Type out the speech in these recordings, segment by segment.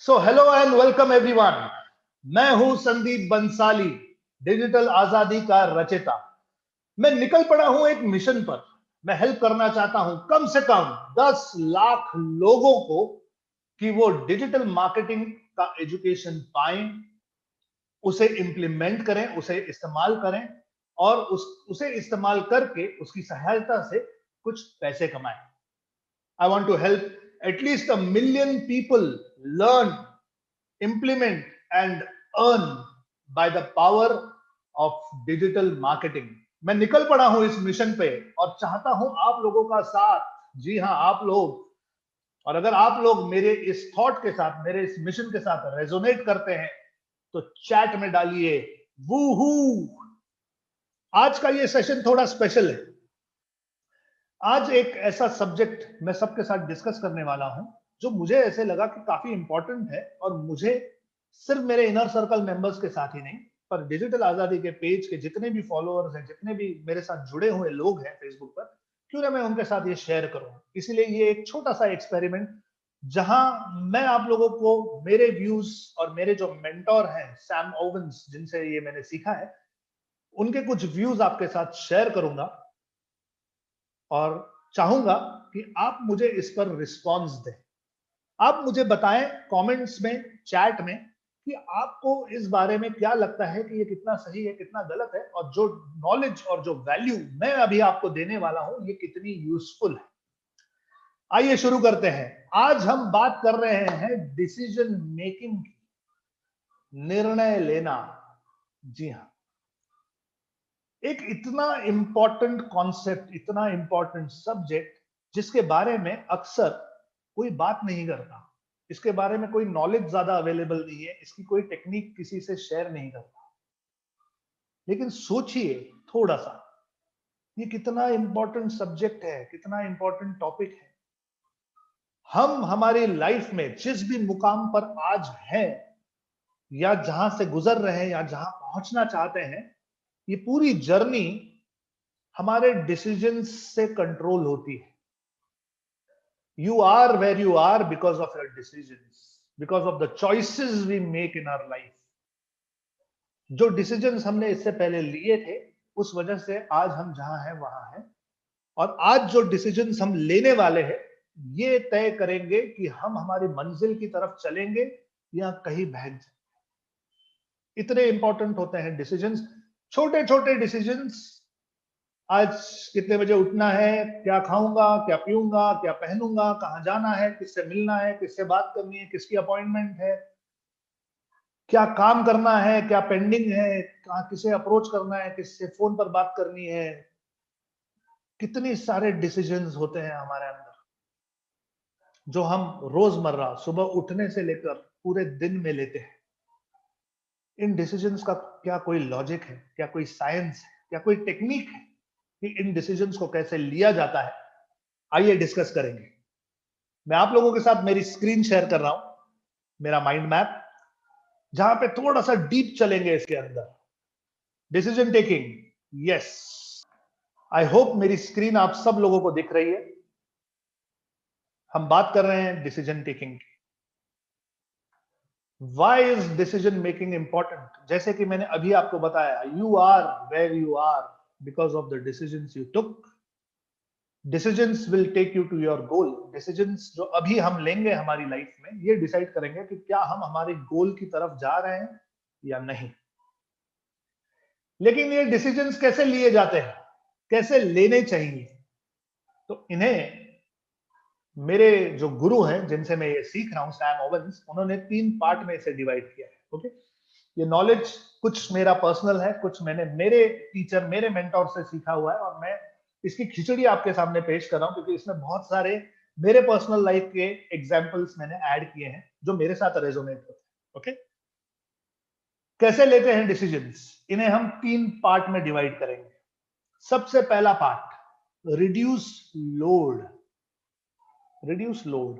So hello and welcome everyone. मैं हूं Sandeep Bhansali, digital आजादी का रचयिता। मैं निकल पड़ा हूं एक मिशन पर। मैं हेल्प करना चाहता हूं कम से कम 10 लाख लोगों को कि वो डिजिटल मार्केटिंग का एजुकेशन पाएं, उसे इंप्लीमेंट करें, उसे इस्तेमाल करें और उसे इस्तेमाल करके उसकी सहायता से कुछ पैसे कमाएं। I want to help at least 1 million people learn, implement, and earn by the power of digital marketing. मैं निकल पड़ा हूं इस मिशन पे और चाहता हूं आप लोगों का साथ। जी हां, आप लोग। और अगर आप लोग मेरे इस थॉट के साथ, मेरे इस मिशन के साथ रेजोनेट करते हैं तो चैट में डालिए वूहू। आज का ये सेशन थोड़ा स्पेशल है। आज एक ऐसा सब्जेक्ट मैं सबके साथ डिस्कस करने वाला हूं जो मुझे ऐसे लगा कि काफी इंपॉर्टेंट है और मुझे सिर्फ मेरे इनर सर्कल मेंबर्स के साथ ही नहीं, पर डिजिटल आजादी के पेज के जितने भी फॉलोअर्स हैं, जितने भी मेरे साथ जुड़े हुए लोग हैं फेसबुक पर, क्यों ना मैं उनके साथ ये शेयर करूं। इसीलिए ये एक छोटा सा एक्सपेरिमेंट जहां मैं आप लोगों को मेरे व्यूज और मेरे जो मेंटोर हैं सैम ओवेंस, जिनसे ये मैंने सीखा है, उनके कुछ व्यूज आपके साथ शेयर करूंगा और चाहूंगा कि आप मुझे इस पर रिस्पॉन्स दें। आप मुझे बताएं कमेंट्स में, चैट में कि आपको इस बारे में क्या लगता है कि ये कितना सही है, कितना गलत है, और जो नॉलेज और जो वैल्यू मैं अभी आपको देने वाला हूं ये कितनी यूजफुल है। आइए शुरू करते हैं। आज हम बात कर रहे हैं डिसीजन मेकिंग की, निर्णय लेना। जी हां, एक इतना इंपॉर्टेंट कॉन्सेप्ट, इतना इंपॉर्टेंट सब्जेक्ट जिसके बारे में अक्सर कोई बात नहीं करता, इसके बारे में कोई नॉलेज ज्यादा अवेलेबल नहीं है, इसकी कोई टेक्निक किसी से शेयर नहीं करता। लेकिन सोचिए थोड़ा सा, ये कितना इंपॉर्टेंट सब्जेक्ट है, कितना इंपॉर्टेंट टॉपिक है। हम हमारी लाइफ में जिस भी मुकाम पर आज हैं या जहां से गुजर रहे हैं या जहां पहुंचना चाहते हैं, ये पूरी जर्नी हमारे डिसीजंस से कंट्रोल होती है। You are where you are because of your decisions, because of the choices we make in our life. जो डिसीजंस हमने इससे पहले लिए थे, उस वजह से आज हम जहां हैं वहां हैं। और आज जो डिसीजंस हम लेने वाले हैं, ये तय करेंगे कि हम हमारी मंजिल की तरफ चलेंगे या कहीं बहक जाएंगे। इतने इंपॉर्टेंट होते हैं डिसीजंस, छोटे छोटे डिसीजंस। आज कितने बजे उठना है, क्या खाऊंगा, क्या पीऊंगा, क्या पहनूंगा, कहां जाना है, किससे मिलना है, किससे बात करनी है, किसकी अपॉइंटमेंट है, क्या काम करना है, क्या पेंडिंग है, कहां किसे अप्रोच करना है, किससे फोन पर बात करनी है। कितने सारे डिसीजंस होते हैं हमारे अंदर जो हम रोजमर्रा सुबह उठने से लेकर पूरे दिन में लेते हैं। इन डिसीजंस का क्या कोई लॉजिक है, क्या कोई साइंस है, क्या कोई टेक्निक है कि इन डिसीजंस को कैसे लिया जाता है? आइए डिस्कस करेंगे। मैं आप लोगों के साथ मेरी स्क्रीन शेयर कर रहा हूं, मेरा माइंड मैप, जहां पे थोड़ा सा डीप चलेंगे इसके अंदर। Decision taking, yes, I hope मेरी स्क्रीन आप सब लोगों को दिख रही है। हम बात कर रहे हैं डिसीजन टेकिंग की। Why is decision making important? जैसे कि मैंने अभी आपको बताया, you are where you are because of the decisions you took. Decisions will take you to your goal. Decisions जो अभी हम लेंगे हमारी लाइफ में, ये डिसाइड करेंगे कि क्या हम हमारे गोल की तरफ जा रहे हैं या नहीं। लेकिन ये डिसीजंस कैसे लिए जाते हैं, कैसे लेने चाहिए? तो इन्हें मेरे जो गुरु हैं, जिनसे मैं ये सीख रहा हूं, सैम ओवेंस, उन्होंने 3 पार्ट में इसे डिवाइड किया है। ओके, ये नॉलेज कुछ मेरा पर्सनल है, कुछ मैंने मेरे टीचर, मेरे मेंटोर से सीखा हुआ है, और मैं इसकी खिचड़ी आपके सामने पेश कर रहा हूं क्योंकि इसमें बहुत सारे मेरे पर्सनल लाइफ के एग्जांपल्स मैंने ऐड किए हैं जो मेरे साथ रेजोनेट होते हैं। ओके, कैसे लेते हैं डिसीजंस? इन्हें हम 3 पार्ट में डिवाइड करेंगे। सबसे पहला part, reduce load. Reduce load,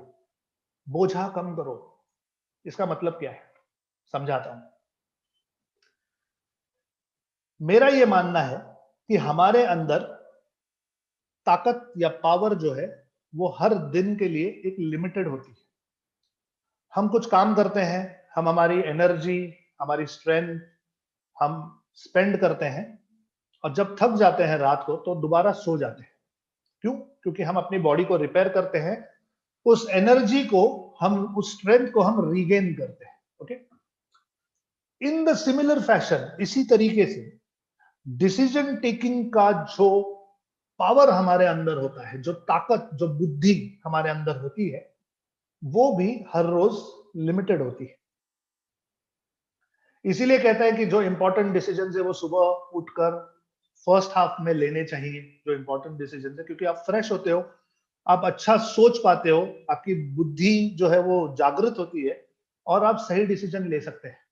बोझा कम करो। इसका मतलब क्या है, समझाता हूं। मेरा यह मानना है कि हमारे अंदर ताकत या पावर जो है वो हर दिन के लिए एक लिमिटेड होती है। हम कुछ काम करते हैं, हम हमारी एनर्जी, हमारी स्ट्रेंथ हम स्पेंड करते हैं, और जब थक जाते हैं रात को तो दोबारा सो जाते हैं। क्यों? क्योंकि हम अपनी बॉडी को रिपेयर करते हैं, उस एनर्जी को हम, उस स्ट्रेंथ को हम रीगेन करते हैं। Okay, in the similar fashion, इसी तरीके से डिसीजन टेकिंग का जो पावर हमारे अंदर होता है, जो ताकत, जो बुद्धि हमारे अंदर होती है, वो भी हर रोज लिमिटेड होती है। इसीलिए कहता है कि जो इंपॉर्टेंट डिसीजन है वो सुबह उठकर फर्स्ट हाफ में लेने चाहिए, जो इंपॉर्टेंट डिसीजन है, क्योंकि आप फ्रेश होते हो, आप अच्छा सोच पाते हो, आपकी बुद्धि जो है वो जागृत होती है, और आप सही डिसीजन ले सकते हैं।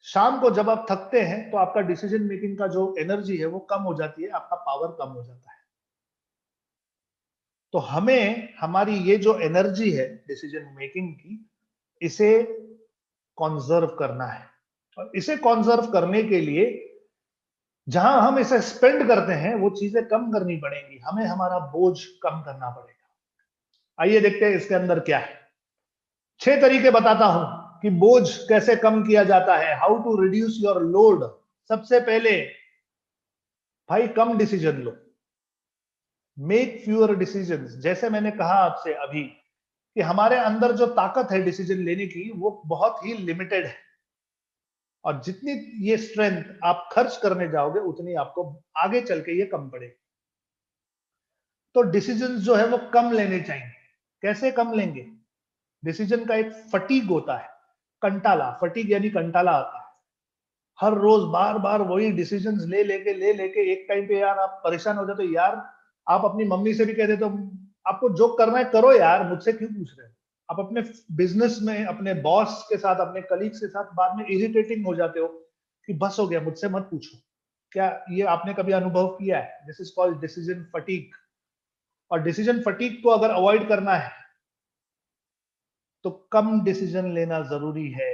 शाम को जब आप थकते हैं तो आपका डिसीजन मेकिंग का जो एनर्जी है वो कम हो जाती है, आपका पावर कम हो जाता है। तो हमें हमारी ये जो एनर्जी है डिसीजन मेकिंग की, इसे कॉन्जर्व करना है, और इसे कॉन्जर्व करने के लिए जहां हम इसे स्पेंड करते हैं वो चीजें कम करनी पड़ेंगी, हमें हमारा बोझ कम करना पड़ेगा। आइए देखते हैं इसके अंदर क्या है। 6 तरीके बताता हूं कि बोझ कैसे कम किया जाता है, how to reduce your load. सबसे पहले भाई, कम डिसीजन लो, मेक फ्यूअर डिसीजंस। जैसे मैंने कहा आपसे अभी कि हमारे अंदर जो ताकत है डिसीजन लेने की वो बहुत ही लिमिटेड है, और जितनी ये स्ट्रेंथ आप खर्च करने जाओगे उतनी आपको आगे चल के ये कम पड़ेगी। तो डिसीजन जो है वो कम लेने चाहिए। कैसे कम लेंगे? डिसीजन का एक फटीग होता है, कंटाला, फटीग यानी कंटाला आता है। हर रोज बार बार वही डिसीजंस ले लेके एक टाइम पे यार आप परेशान हो जाते हो। यार आप अपनी मम्मी से भी कह देते हो, आपको जो करना है करो यार, मुझसे क्यों पूछ रहे हो? आप अपने बिजनेस में अपने बॉस के साथ, अपने कलीग्स के साथ बाद में इरिटेटिंग हो जाते हो कि बस हो गया, मुझसे मत पूछो। क्या ये आपने कभी अनुभव किया है? This is called decision fatigue. और डिसीजन फटीग को अगर अवॉइड करना है तो कम डिसीजन लेना जरूरी है।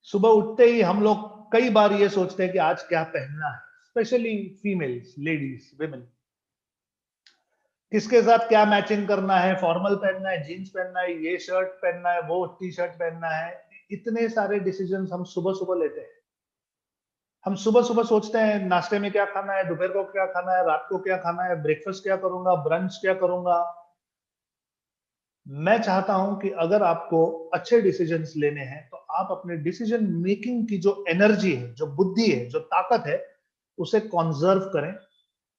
सुबह उठते ही हम लोग कई बार ये सोचते हैं कि आज क्या पहनना है, स्पेशली फीमेल्स, लेडीज, विमेन। किसके साथ क्या मैचिंग करना है, फॉर्मल पहनना है, जीन्स पहनना है, ये शर्ट पहनना है, वो टी शर्ट पहनना है। इतने सारे डिसीजंस हम सुबह सुबह लेते हैं। हम सुबह सुबह सोचते हैं नाश्ते में क्या खाना है, दोपहर को क्या खाना है, रात को क्या खाना है, ब्रेकफास्ट क्या करूंगा, ब्रंच क्या करूंगा। मैं चाहता हूं कि अगर आपको अच्छे डिसीजंस लेने हैं तो आप अपने डिसीजन मेकिंग की जो एनर्जी है, जो बुद्धि है, जो ताकत है, उसे कॉन्जर्व करें।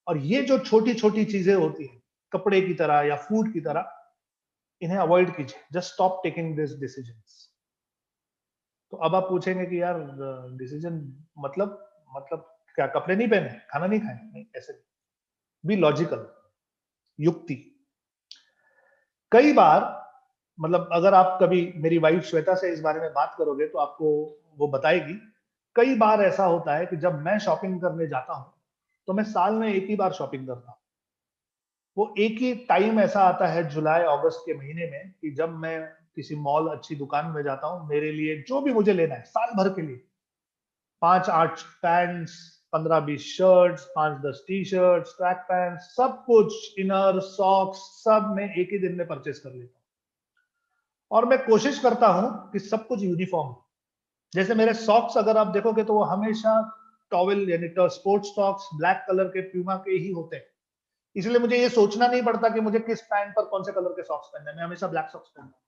और ये जो छोटी छोटी चीजें होती है, कपड़े की तरह या फूड की तरह, इन्हें अवॉइड कीजिए। Just stop taking this decisions. तो अब आप पूछेंगे कि यार डिसीजन मतलब क्या, कपड़े नहीं पहने, खाना नहीं खाए? नहीं, ऐसे नहीं। बी लॉजिकल, युक्ति। कई बार, मतलब अगर आप कभी मेरी वाइफ श्वेता से इस बारे में बात करोगे तो आपको वो बताएगी, कई बार ऐसा होता है कि जब मैं शॉपिंग करने जाता हूं तो मैं साल में एक ही बार शॉपिंग करता हूं। वो एक ही टाइम ऐसा आता है जुलाई अगस्त के महीने में कि जब मैं किसी मॉल, अच्छी दुकान में जाता हूं, मेरे लिए जो भी मुझे लेना है साल भर के लिए, 5-8 pants, 15-20 shirts, 5-10 T shirts, track pants, सब कुछ, इनर, सॉक्स, सब मैं एक ही दिन में परचेस कर लेता हूं। और मैं कोशिश करता हूं कि सब कुछ यूनिफॉर्म हो। जैसे मेरे सॉक्स अगर आप देखोगे तो वो हमेशा टॉवेल यानी स्पोर्ट्स सॉक्स ब्लैक कलर के प्यूमा के ही होते हैं। इसलिए मुझे ये सोचना नहीं पड़ता कि मुझे किस पैंट पर कौन से कलर के सॉक्स पहनने हैं, मैं हमेशा ब्लैक सॉक्स पहनता हूं।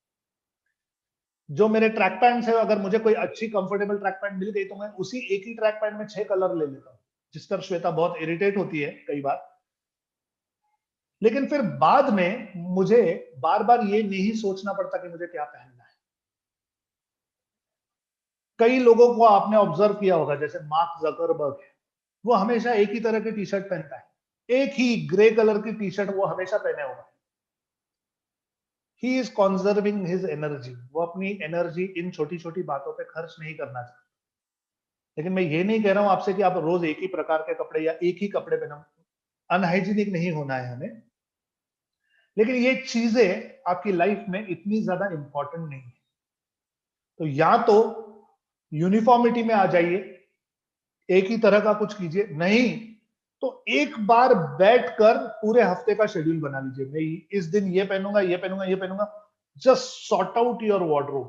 जो मेरे ट्रैक पैंट्स है, अगर मुझे कोई अच्छी कंफर्टेबल ट्रैक पैंट मिल गई तो मैं उसी एक ही ट्रैक पैंट में 6 कलर ले लेता हूं, जिस पर श्वेता बहुत इरिटेट होती है कई बार। लेकिन फिर बाद में मुझे बार बार ये नहीं सोचना पड़ता कि मुझे क्या पहनना है। कई लोगों को आपने ऑब्जर्व किया होगा, जैसे मार्क जकरबर्ग है, वो हमेशा एक ही तरह की टी शर्ट पहनता है, एक ही ग्रे कलर की टी शर्ट वो हमेशा पहने होगा। He is conserving his energy. वो अपनी एनर्जी इन छोटी छोटी बातों पे खर्च नहीं करना चाहता। लेकिन मैं ये नहीं कह रहा हूं आपसे कि आप रोज एक ही प्रकार के कपड़े या एक ही कपड़े पहनो, अनहाइजीनिक नहीं होना है हमें। लेकिन ये चीजें आपकी लाइफ में इतनी ज्यादा इंपॉर्टेंट नहीं है। तो या तो यूनिफॉर्मिटी में आ जाइए, एक ही तरह का कुछ कीजिए, नहीं तो एक बार बैठकर पूरे हफ्ते का शेड्यूल बना लीजिए। मैं इस दिन ये पहनूंगा, ये पहनूंगा, ये पहनूंगा। Just sort out your wardrobe,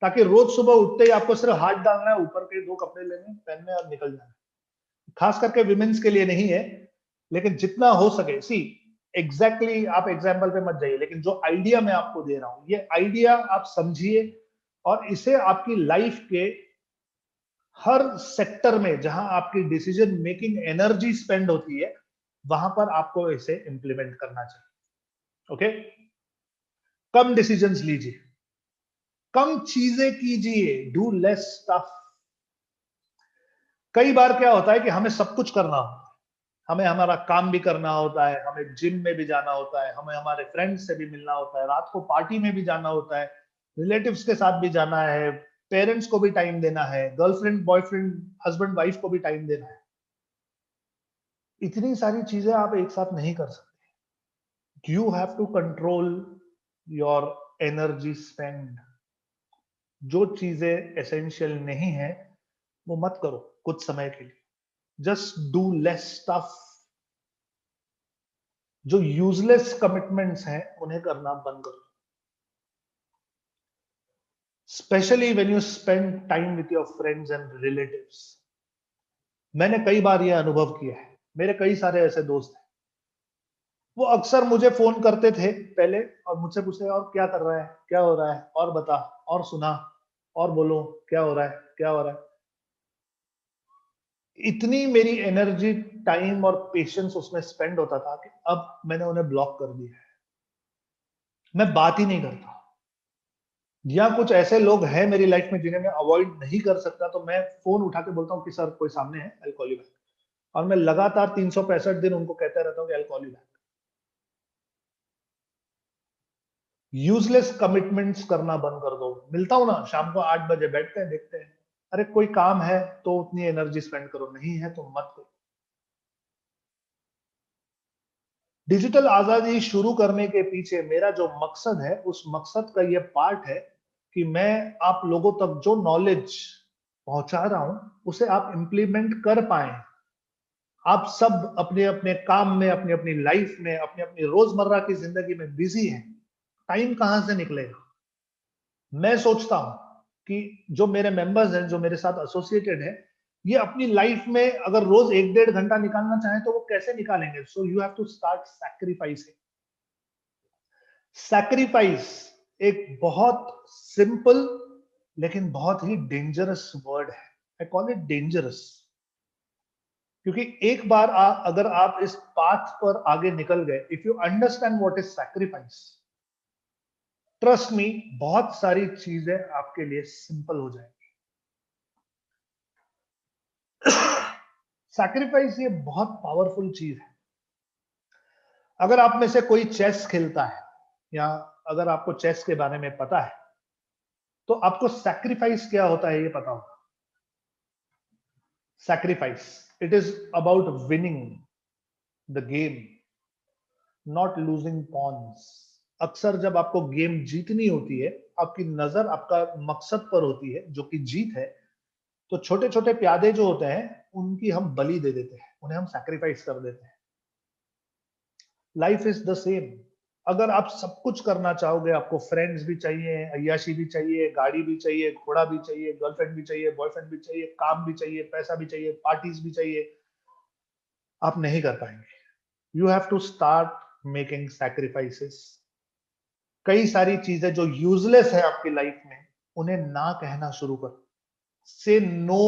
ताकि रोज सुबह उठते ही आपको सिर्फ हाथ डालना है, ऊपर के 2 कपड़े लेने पहनने और निकल जाना है। खास करके विमेन्स के लिए नहीं है, लेकिन जितना हो सके, सी एग्जैक्टली आप एग्जाम्पल पे मत जाइए, लेकिन जो आइडिया मैं आपको दे रहा हूं, ये आइडिया आप समझिए और इसे आपकी लाइफ के हर सेक्टर में जहां आपकी डिसीजन मेकिंग एनर्जी स्पेंड होती है, वहां पर आपको इसे इंप्लीमेंट करना चाहिए। ओके, कम डिसीजंस लीजिए, कम चीजें कीजिए, डू लेस स्टफ। कई बार क्या होता है कि हमें सब कुछ करना होता है, हमें हमारा काम भी करना होता है, हमें जिम में भी जाना होता है, हमें हमारे फ्रेंड्स से भी मिलना होता है, रात को पार्टी में भी जाना होता है, रिलेटिव्स के साथ भी जाना है, पेरेंट्स को भी टाइम देना है, गर्लफ्रेंड बॉयफ्रेंड हस्बैंड वाइफ को भी टाइम देना है। इतनी सारी चीजें आप एक साथ नहीं कर सकते। You have to control your energy spend. जो चीजें एसेंशियल नहीं है वो मत करो कुछ समय के लिए। Just do less stuff. जो यूजलेस कमिटमेंट्स हैं उन्हें करना बंद करो, specially when you spend time with your friends and relatives. मैंने कई बार यह अनुभव किया है, मेरे कई सारे ऐसे दोस्त हैं, वो अक्सर मुझे फोन करते थे पहले और मुझसे पूछते और क्या कर रहा है, क्या हो रहा है, और बता, और सुना, और बोलो क्या हो रहा है, क्या हो रहा है। इतनी मेरी एनर्जी, टाइम और पेशेंस उसमें स्पेंड होता था कि अब मैंने उन्हें ब्लॉक कर दिया है, मैं बात ही नहीं करता। या कुछ ऐसे लोग हैं मेरी लाइफ में जिन्हें मैं अवॉइड नहीं कर सकता, तो मैं फोन उठा के बोलता हूँ कि सर कोई सामने है, आई कॉल यू बैक। और मैं लगातार 365 दिन उनको कहता रहता हूँ कि I call you back. Useless commitments करना बंद कर दो। मिलता हूं ना शाम को 8 बजे, बैठते हैं, देखते हैं, अरे कोई काम है तो उतनी एनर्जी स्पेंड करो, नहीं है तो मत करो। डिजिटल आजादी शुरू करने के पीछे मेरा जो मकसद है, उस मकसद का ये पार्ट है कि मैं आप लोगों तक जो नॉलेज पहुंचा रहा हूं उसे आप इंप्लीमेंट कर पाए। आप सब अपने अपने काम में, अपनी अपनी लाइफ में, अपनी अपनी रोजमर्रा की जिंदगी में बिजी हैं, टाइम कहां से निकलेगा। मैं सोचता हूं कि जो मेरे मेंबर्स हैं, जो मेरे साथ एसोसिएटेड है, ये अपनी लाइफ में अगर रोज 1-1.5 घंटा निकालना चाहें तो वो कैसे निकालेंगे। So you have to start sacrificing. Sacrifice एक बहुत सिंपल लेकिन बहुत ही डेंजरस वर्ड है। आई कॉल इट डेंजरस क्योंकि एक बार अगर आप इस पाथ पर आगे निकल गए, if you understand what is sacrifice, trust me, बहुत सारी चीजें आपके लिए सिंपल हो जाएंगी। सैक्रिफाइस ये बहुत पावरफुल चीज है। अगर आप में से कोई चेस खेलता है या अगर आपको चेस के बारे में पता है तो आपको सैक्रिफाइस क्या होता है ये पता होगा। Sacrifice, it is about winning the game, not losing pawns. अक्सर जब आपको गेम जीतनी होती है, आपकी नजर आपका मकसद पर होती है जो कि जीत है, तो छोटे छोटे प्यादे जो होते हैं उनकी हम बलि दे देते हैं, उन्हें हम सैक्रिफाइस कर देते हैं। Life is the same. अगर आप सब कुछ करना चाहोगे, आपको फ्रेंड्स भी चाहिए, अय्याशी भी चाहिए, गाड़ी भी चाहिए, घोड़ा भी चाहिए, गर्लफ्रेंड भी चाहिए, बॉयफ्रेंड भी चाहिए, काम भी चाहिए, पैसा भी चाहिए, पार्टीज भी चाहिए, आप नहीं कर पाएंगे। You have to start making sacrifices. कई सारी चीजें जो यूजलेस है आपकी लाइफ में, उन्हें ना कहना शुरू करो। से नो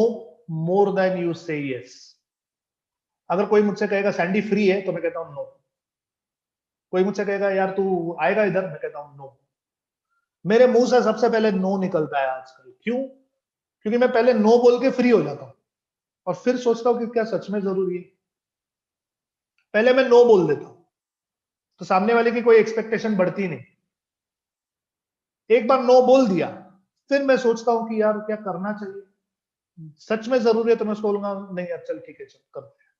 मोर देन यू से यस। अगर कोई मुझसे कहेगा सैंडी फ्री है, तो मैं कहता हूं नो। कोई मुझसे कहेगा यार तू आएगा इधर, मैं कहता हूं नो। मेरे मुंह से सबसे पहले नो निकलता है आजकल। क्यों? क्योंकि मैं पहले नो बोल के फ्री हो जाता हूं और फिर सोचता हूं कि क्या सच में जरूरी है। पहले मैं नो बोल देता हूं तो सामने वाले की कोई एक्सपेक्टेशन बढ़ती नहीं। एक बार नो बोल दिया, फिर मैं सोचता हूं कि यार क्या करना चाहिए, सच में जरूरी है, तो मैं उसको बोलूंगा नहीं यार चल ठीक है, चल करते हैं।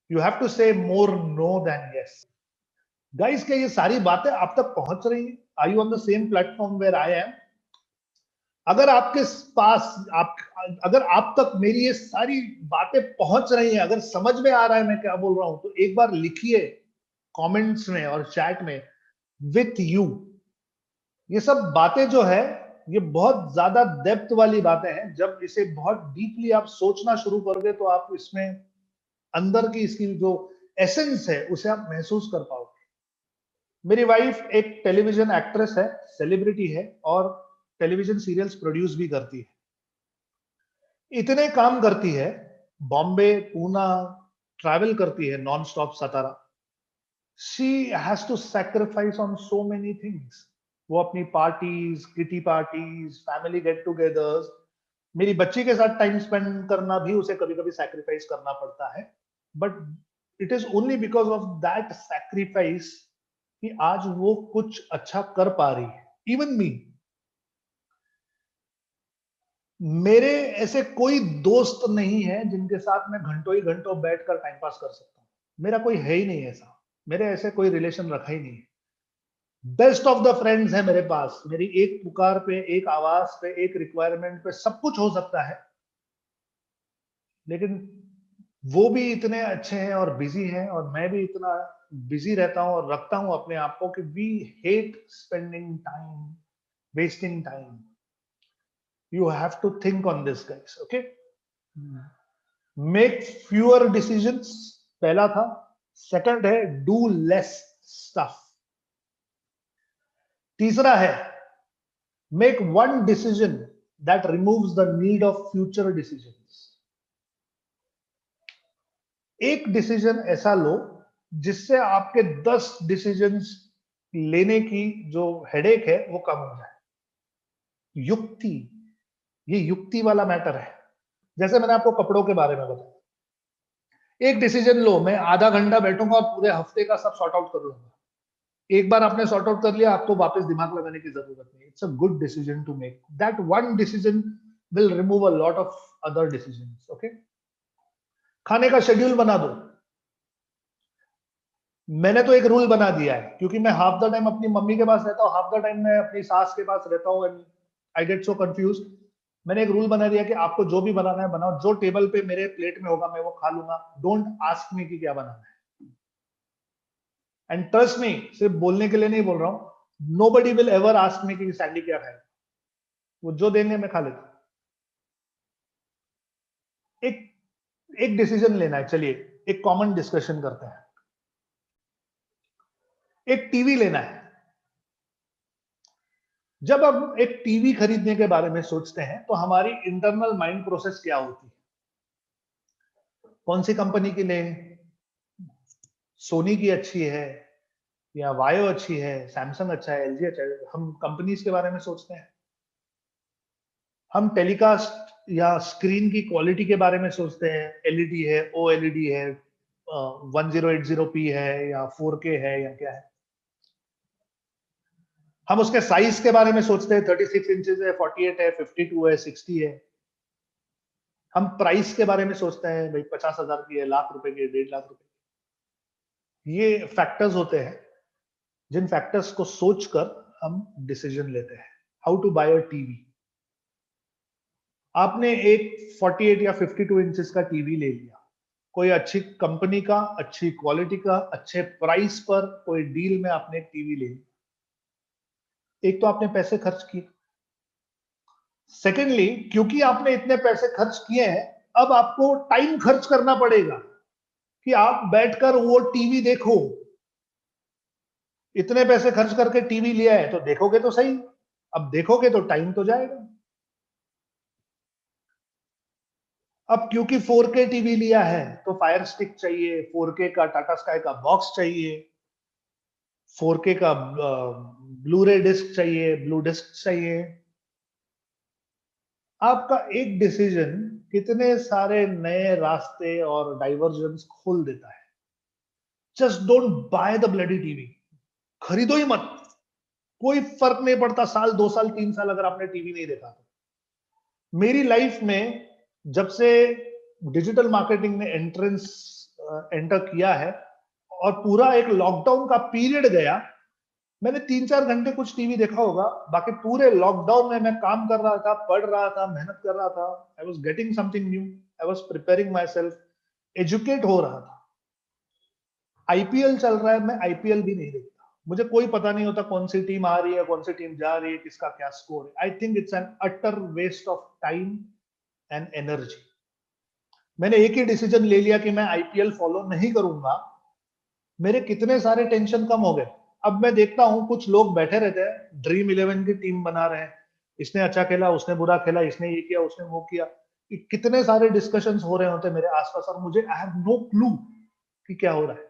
You have to say more no than yes. Guys, क्या ये सारी बातें आप तक पहुंच रही हैं? Are you on the same platform where I am? अगर आपके पास आप अगर आप तक मेरी ये सारी बातें पहुंच रही हैं, अगर समझ में आ रहा है मैं क्या बोल रहा हूं, तो एक बार लिखिए कमेंट्स में और चैट में विथ यू। ये सब बातें जो है ये बहुत ज्यादा डेप्थ वाली बातें हैं। जब इसे बहुत डीपली आप सोचना शुरू करोगे तो आप इसमें अंदर की इसकी जो एसेंस है उसे आप महसूस कर पाओगे। मेरी वाइफ एक टेलीविजन एक्ट्रेस है, सेलिब्रिटी है और टेलीविजन सीरियल्स प्रोड्यूस भी करती है। इतने काम करती है, बॉम्बे, पूना ट्रैवल करती है non stop Satara. She has to sacrifice on so many things. वो अपनी parties, kitty parties, family get togethers, मेरी बच्ची के साथ टाइम स्पेंड करना भी उसे कभी कभी सैक्रिफाइस करना पड़ता है। But it is only because of that sacrifice कि आज वो कुछ अच्छा कर पा रही है। इवन मी, मेरे ऐसे कोई दोस्त नहीं है जिनके साथ मैं घंटों ही घंटों बैठकर टाइम पास कर सकता हूँ। मेरा कोई है ही नहीं ऐसा, मेरे ऐसे कोई रिलेशन रखा ही नहीं है। बेस्ट ऑफ द फ्रेंड्स है मेरे पास। मेरी एक पुकार पे, एक आवाज पे, एक रिक्वायरमेंट पे सब कुछ हो सकता है, लेकिन वो भी इतने अच्छे हैं और बिजी हैं और मैं भी इतना बिजी रहता हूं और रखता हूं अपने आप को कि we hate spending time, wasting time. You have to think on this guys, okay. Make fewer decisions, पहला था। सेकंड है डू लेस स्टफ। तीसरा है make one decision that removes the need of future decisions. एक decision ऐसा लो जिससे आपके 10 डिसीजंस लेने की जो हेडेक है वो कम हो जाए। युक्ति, ये युक्ति वाला मैटर है। जैसे मैंने आपको कपड़ों के बारे में बताया, एक डिसीजन लो, मैं आधा घंटा बैठूंगा और पूरे हफ्ते का सब सॉर्ट आउट कर लूंगा। एक बार आपने सॉर्ट आउट कर लिया, आपको वापस दिमाग लगाने की जरूरत नहीं। It's a good decision to make. That one decision will remove a lot of other decisions, okay. खाने का शेड्यूल बना दो। मैंने तो एक रूल बना दिया है, क्योंकि मैं हाफ द टाइम अपनी मम्मी के पास रहता हूँ, हाफ द टाइम मैं अपनी सास के पास रहता हूँ, and I get so confuse. मैंने एक रूल बना दिया कि आपको जो भी बनाना है बनाओ, जो टेबल पे मेरे प्लेट में होगा मैं वो खा लूंगा। डोंट आस्क मी कि क्या बनाना है। एंड ट्रस्ट मी, सिर्फ बोलने के लिए नहीं बोल रहा हूं, nobody will ever ask me कि सैंडी क्या खाए। वो जो देंगे मैं खा लेता हूं। एक एक डिसीजन लेना है, चलिए एक कॉमन डिस्कशन करते हैं। एक टीवी लेना है। जब हम एक टीवी खरीदने के बारे में सोचते हैं तो हमारी इंटरनल माइंड प्रोसेस क्या होती है? कौन सी कंपनी की लें? सोनी की अच्छी है या वायो अच्छी है, सैमसंग अच्छा है, एलजी अच्छा है? हम कंपनीज के बारे में सोचते हैं। हम टेलीकास्ट या स्क्रीन की क्वालिटी के बारे में सोचते हैं। एलईडी है, ओएलईडी है, 1080p है या 4K है या क्या है। हम उसके साइज के बारे में सोचते हैं, 36 इंचेस है, 48 है, 52 है, 60 है। हम प्राइस के बारे में सोचते हैं, भाई 50,000 की है, लाख रुपए की है, 1.5 लाख रुपए की। ये फैक्टर्स होते हैं जिन फैक्टर्स को सोचकर हम डिसीजन लेते हैं। How to buy a TV. आपने एक 48 या 52 इंचेस का टीवी ले लिया, कोई अच्छी कंपनी का, अच्छी क्वालिटी का, अच्छे प्राइस पर कोई डील में आपने एक टीवी ले लिया। एक तो आपने पैसे खर्च किए। सेकेंडली, क्योंकि आपने इतने पैसे खर्च किए हैं, अब आपको टाइम खर्च करना पड़ेगा कि आप बैठकर वो टीवी देखो। इतने पैसे खर्च करके टीवी लिया है तो देखोगे तो सही। अब देखोगे तो टाइम तो जाएगा। अब क्योंकि 4K टीवी लिया है तो फायर स्टिक चाहिए, 4K का टाटा स्काई का बॉक्स चाहिए, 4K का ब्लू-रे डिस्क चाहिए, ब्लू डिस्क चाहिए। आपका एक डिसीजन कितने सारे नए रास्ते और डाइवर्जन्स खोल देता है। Just don't by the bloody TV. खरीदो ही मत। कोई फर्क नहीं पड़ता, साल, 2 साल, 3 साल अगर आपने टीवी नहीं देखा तो। मेरी लाइफ में जब से डिजिटल मार्केटिंग ने एंटर किया है और पूरा एक लॉकडाउन का पीरियड गया, मैंने 3-4 घंटे कुछ टीवी देखा होगा। बाकी पूरे लॉकडाउन में मैं काम कर रहा था, पढ़ रहा था, मेहनत कर रहा था। I was getting something new, I was preparing my self, educate हो रहा था। आईपीएल चल रहा है, मैं आईपीएल भी नहीं देखता। मुझे कोई पता नहीं होता कौन सी टीम आ रही है, कौन सी टीम जा रही है, किसका क्या स्कोर है. I think it's an utter waste of time and energy. मैंने एक ही डिसीजन ले लिया कि मैं आईपीएल फॉलो नहीं करूंगा, मेरे कितने सारे टेंशन कम हो गए. अब मैं देखता हूं कुछ लोग बैठे रहते हैं, ड्रीम 11 की टीम बना रहे हैं, इसने अच्छा खेला, उसने बुरा खेला, इसने ये किया, उसने वो किया. कितने सारे डिस्कशंस हो रहे होते हैं मेरे आसपास और मुझे आई हैव नो क्लू कि क्या हो रहा है.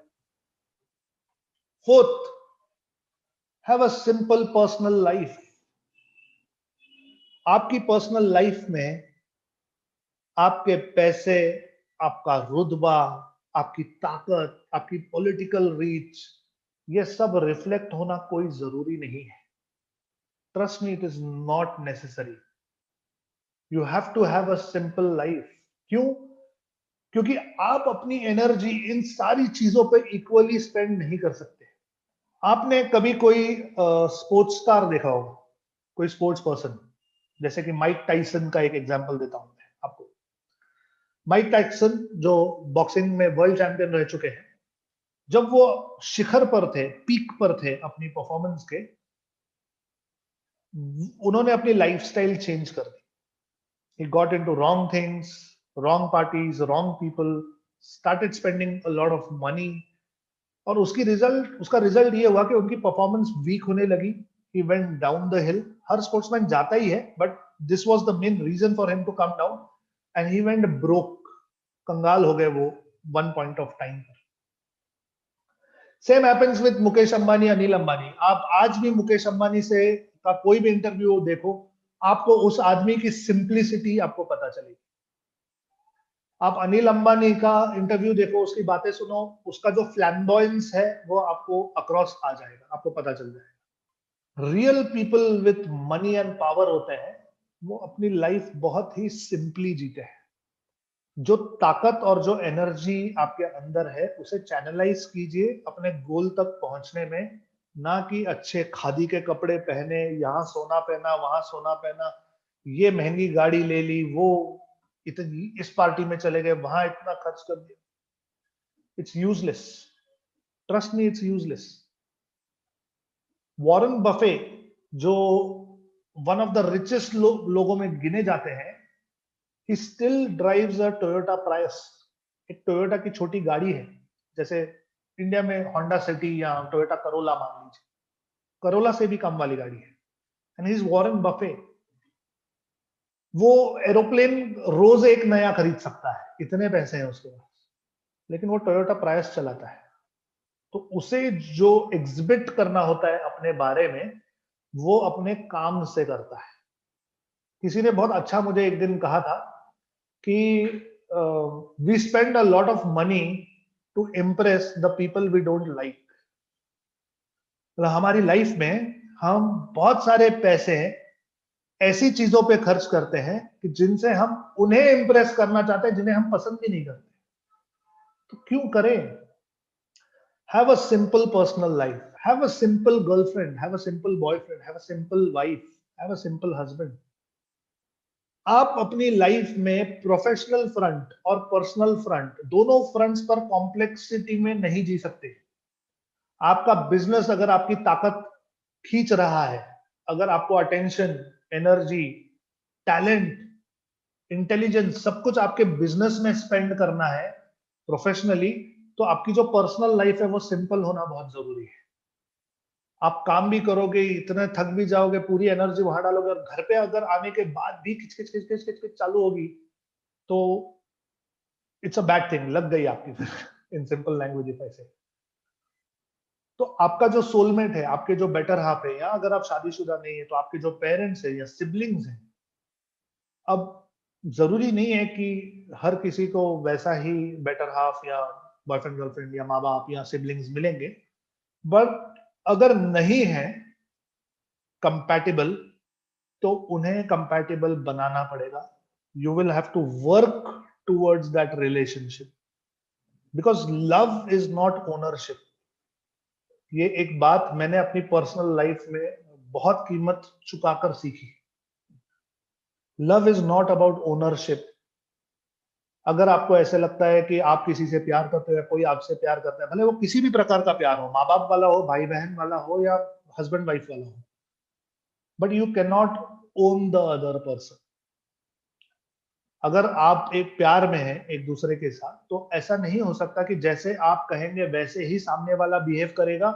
Fourth, have a simple personal life. आपकी पर्सनल लाइफ में आपके पैसे, आपका रुतबा, आपकी ताकत, आपकी पॉलिटिकल रीच, ये सब रिफ्लेक्ट होना कोई जरूरी नहीं है. Trust me, it is not necessary. You have to have a simple life. क्यों? क्योंकि आप अपनी एनर्जी इन सारी चीजों पे इक्वली स्पेंड नहीं कर सकते. आपने कभी कोई स्पोर्ट्स स्टार देखा होगा, कोई स्पोर्ट्स पर्सन, जैसे कि माइक टाइसन का एक एग्जांपल देता हूं मैं आपको. माइक टाइसन जो बॉक्सिंग में वर्ल्ड चैंपियन रह चुके हैं, जब वो शिखर पर थे, पीक पर थे अपनी परफॉर्मेंस के, उन्होंने अपनी लाइफस्टाइल चेंज कर दी. He got into wrong things, wrong parties, wrong people, started spending a lot of money. और उसका रिजल्ट ये हुआ कि उनकी परफॉर्मेंस वीक होने लगी. He went down the hill. हर स्पोर्ट्समैन जाता ही है, but this was the main reason for him to come down, and he went broke. कंगाल हो गए वो वन पॉइंट ऑफ टाइम पर. Same happens with Mukesh Ambani, Anil Ambani. आप आज भी मुकेश अंबानी से का कोई भी इंटरव्यू देखो, आपको उस आदमी की सिंप्लिसिटी आपको पता चलेगी. आप अनिल अंबानी का इंटरव्यू देखो, उसकी बातें सुनो, उसका जो फ्लैम्बॉयंस है वो आपको अक्रॉस आ जाएगा, आपको पता चल जाएगा. Real people with money and power होते हैं, वो अपनी लाइफ बहुत ही सिंपली जीते हैं. जो ताकत और जो एनर्जी आपके अंदर है उसे चैनलाइज कीजिए अपने गोल तक पहुंचने में, ना कि अच्छे खादी के कपड़े पहने, यहाँ सोना पहना, वहां सोना पहना, ये महंगी गाड़ी ले ली, वो इतनी इस पार्टी में चले गए, वहां इतना खर्च कर दिया. It's useless. Trust me, it's useless. Warren Buffett, जो वन ऑफ द रिचेस्ट लोगों में गिने जाते हैं, he still drives a Toyota Prius. एक टोयोटा की छोटी गाड़ी है, जैसे इंडिया में होंडा सिटी या टोयोटा करोला मान लीजिए, करोला से भी कम वाली गाड़ी है. And he is Warren Buffett. वो एरोप्लेन रोज एक नया खरीद सकता है, इतने पैसे हैं उसके पास, लेकिन वो टोयोटा प्रायस चलाता है. तो उसे जो एग्जिबिट करना होता है अपने बारे में, वो अपने काम से करता है. किसी ने बहुत अच्छा मुझे एक दिन कहा था कि we spend a lot of money to impress the people we don't like. हमारी लाइफ में हम बहुत सारे पैसे ऐसी चीजों पे खर्च करते हैं कि जिनसे हम उन्हें इंप्रेस करना चाहते हैं जिन्हें हम पसंद ही नहीं करते. तो क्यों करें? Have a simple personal life, have a simple girlfriend, have a simple boyfriend, have a simple wife, have a simple husband. आप अपनी लाइफ में प्रोफेशनल फ्रंट और पर्सनल फ्रंट, दोनों फ्रंट्स पर कॉम्प्लेक्सिटी में नहीं जी सकते. आपका बिजनेस अगर आपकी ताकत खींच रहा है, अगर आपको अटेंशन, एनर्जी, टैलेंट, इंटेलिजेंस सब कुछ आपके बिजनेस में स्पेंड करना है प्रोफेशनली, तो आपकी जो पर्सनल लाइफ है वो सिंपल होना बहुत जरूरी है. आप काम भी करोगे, इतना थक भी जाओगे, पूरी एनर्जी वहां डालोगे, और घर पे अगर आने के बाद भी किच किच किच किच किच किच चालू होगी, तो इट्स अ बैड थिंग. लग गई आपकी फिर, in simple language if I से. तो आपका जो सोलमेट है, आपके जो बेटर हाफ है, या अगर आप शादीशुदा नहीं है तो आपके जो पेरेंट्स है या सिबलिंग्स हैं, अब जरूरी नहीं है कि हर किसी को वैसा ही बेटर हाफ या बॉयफ्रेंड गर्लफ्रेंड या माँ बाप या सिबलिंग्स मिलेंगे, बट अगर नहीं है कंपैटिबल, तो उन्हें कंपैटिबल बनाना पड़ेगा. You will have to work towards that relationship, because love is not ownership. ये एक बात मैंने अपनी पर्सनल लाइफ में बहुत कीमत चुकाकर सीखी. Love is not about ownership. अगर आपको ऐसे लगता है कि आप किसी से प्यार करते हो या कोई आपसे प्यार करता है, भले वो किसी भी प्रकार का प्यार हो, माँ बाप वाला हो, भाई बहन वाला हो या हस्बैंड वाइफ वाला हो, but you can not own the other person. अगर आप एक प्यार में हैं एक दूसरे के साथ, तो ऐसा नहीं हो सकता कि जैसे आप कहेंगे वैसे ही सामने वाला बिहेव करेगा,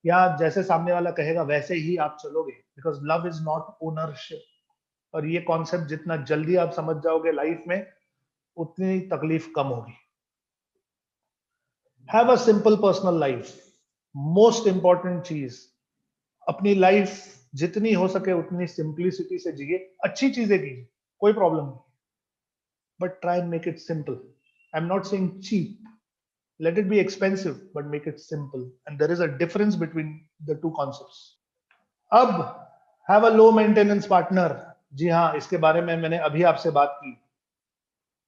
या जैसे सामने वाला कहेगा वैसे ही आप चलोगे, because love is not ownership. और ये कॉन्सेप्ट जितना जल्दी आप समझ जाओगे लाइफ में, उतनी तकलीफ कम होगी। Have a simple personal life, most important चीज। अपनी लाइफ जितनी हो सके उतनी सिंप्लिसिटी से जिए, अच्छी चीजें कीजिए, कोई प्रॉब्लम नहीं, but try and make it simple. I'm not saying cheap. Let it be expensive, but make it simple. And there is a difference between the two concepts. अब have a low maintenance partner. जी हाँ, इसके बारे में मैंने अभी आपसे बात की।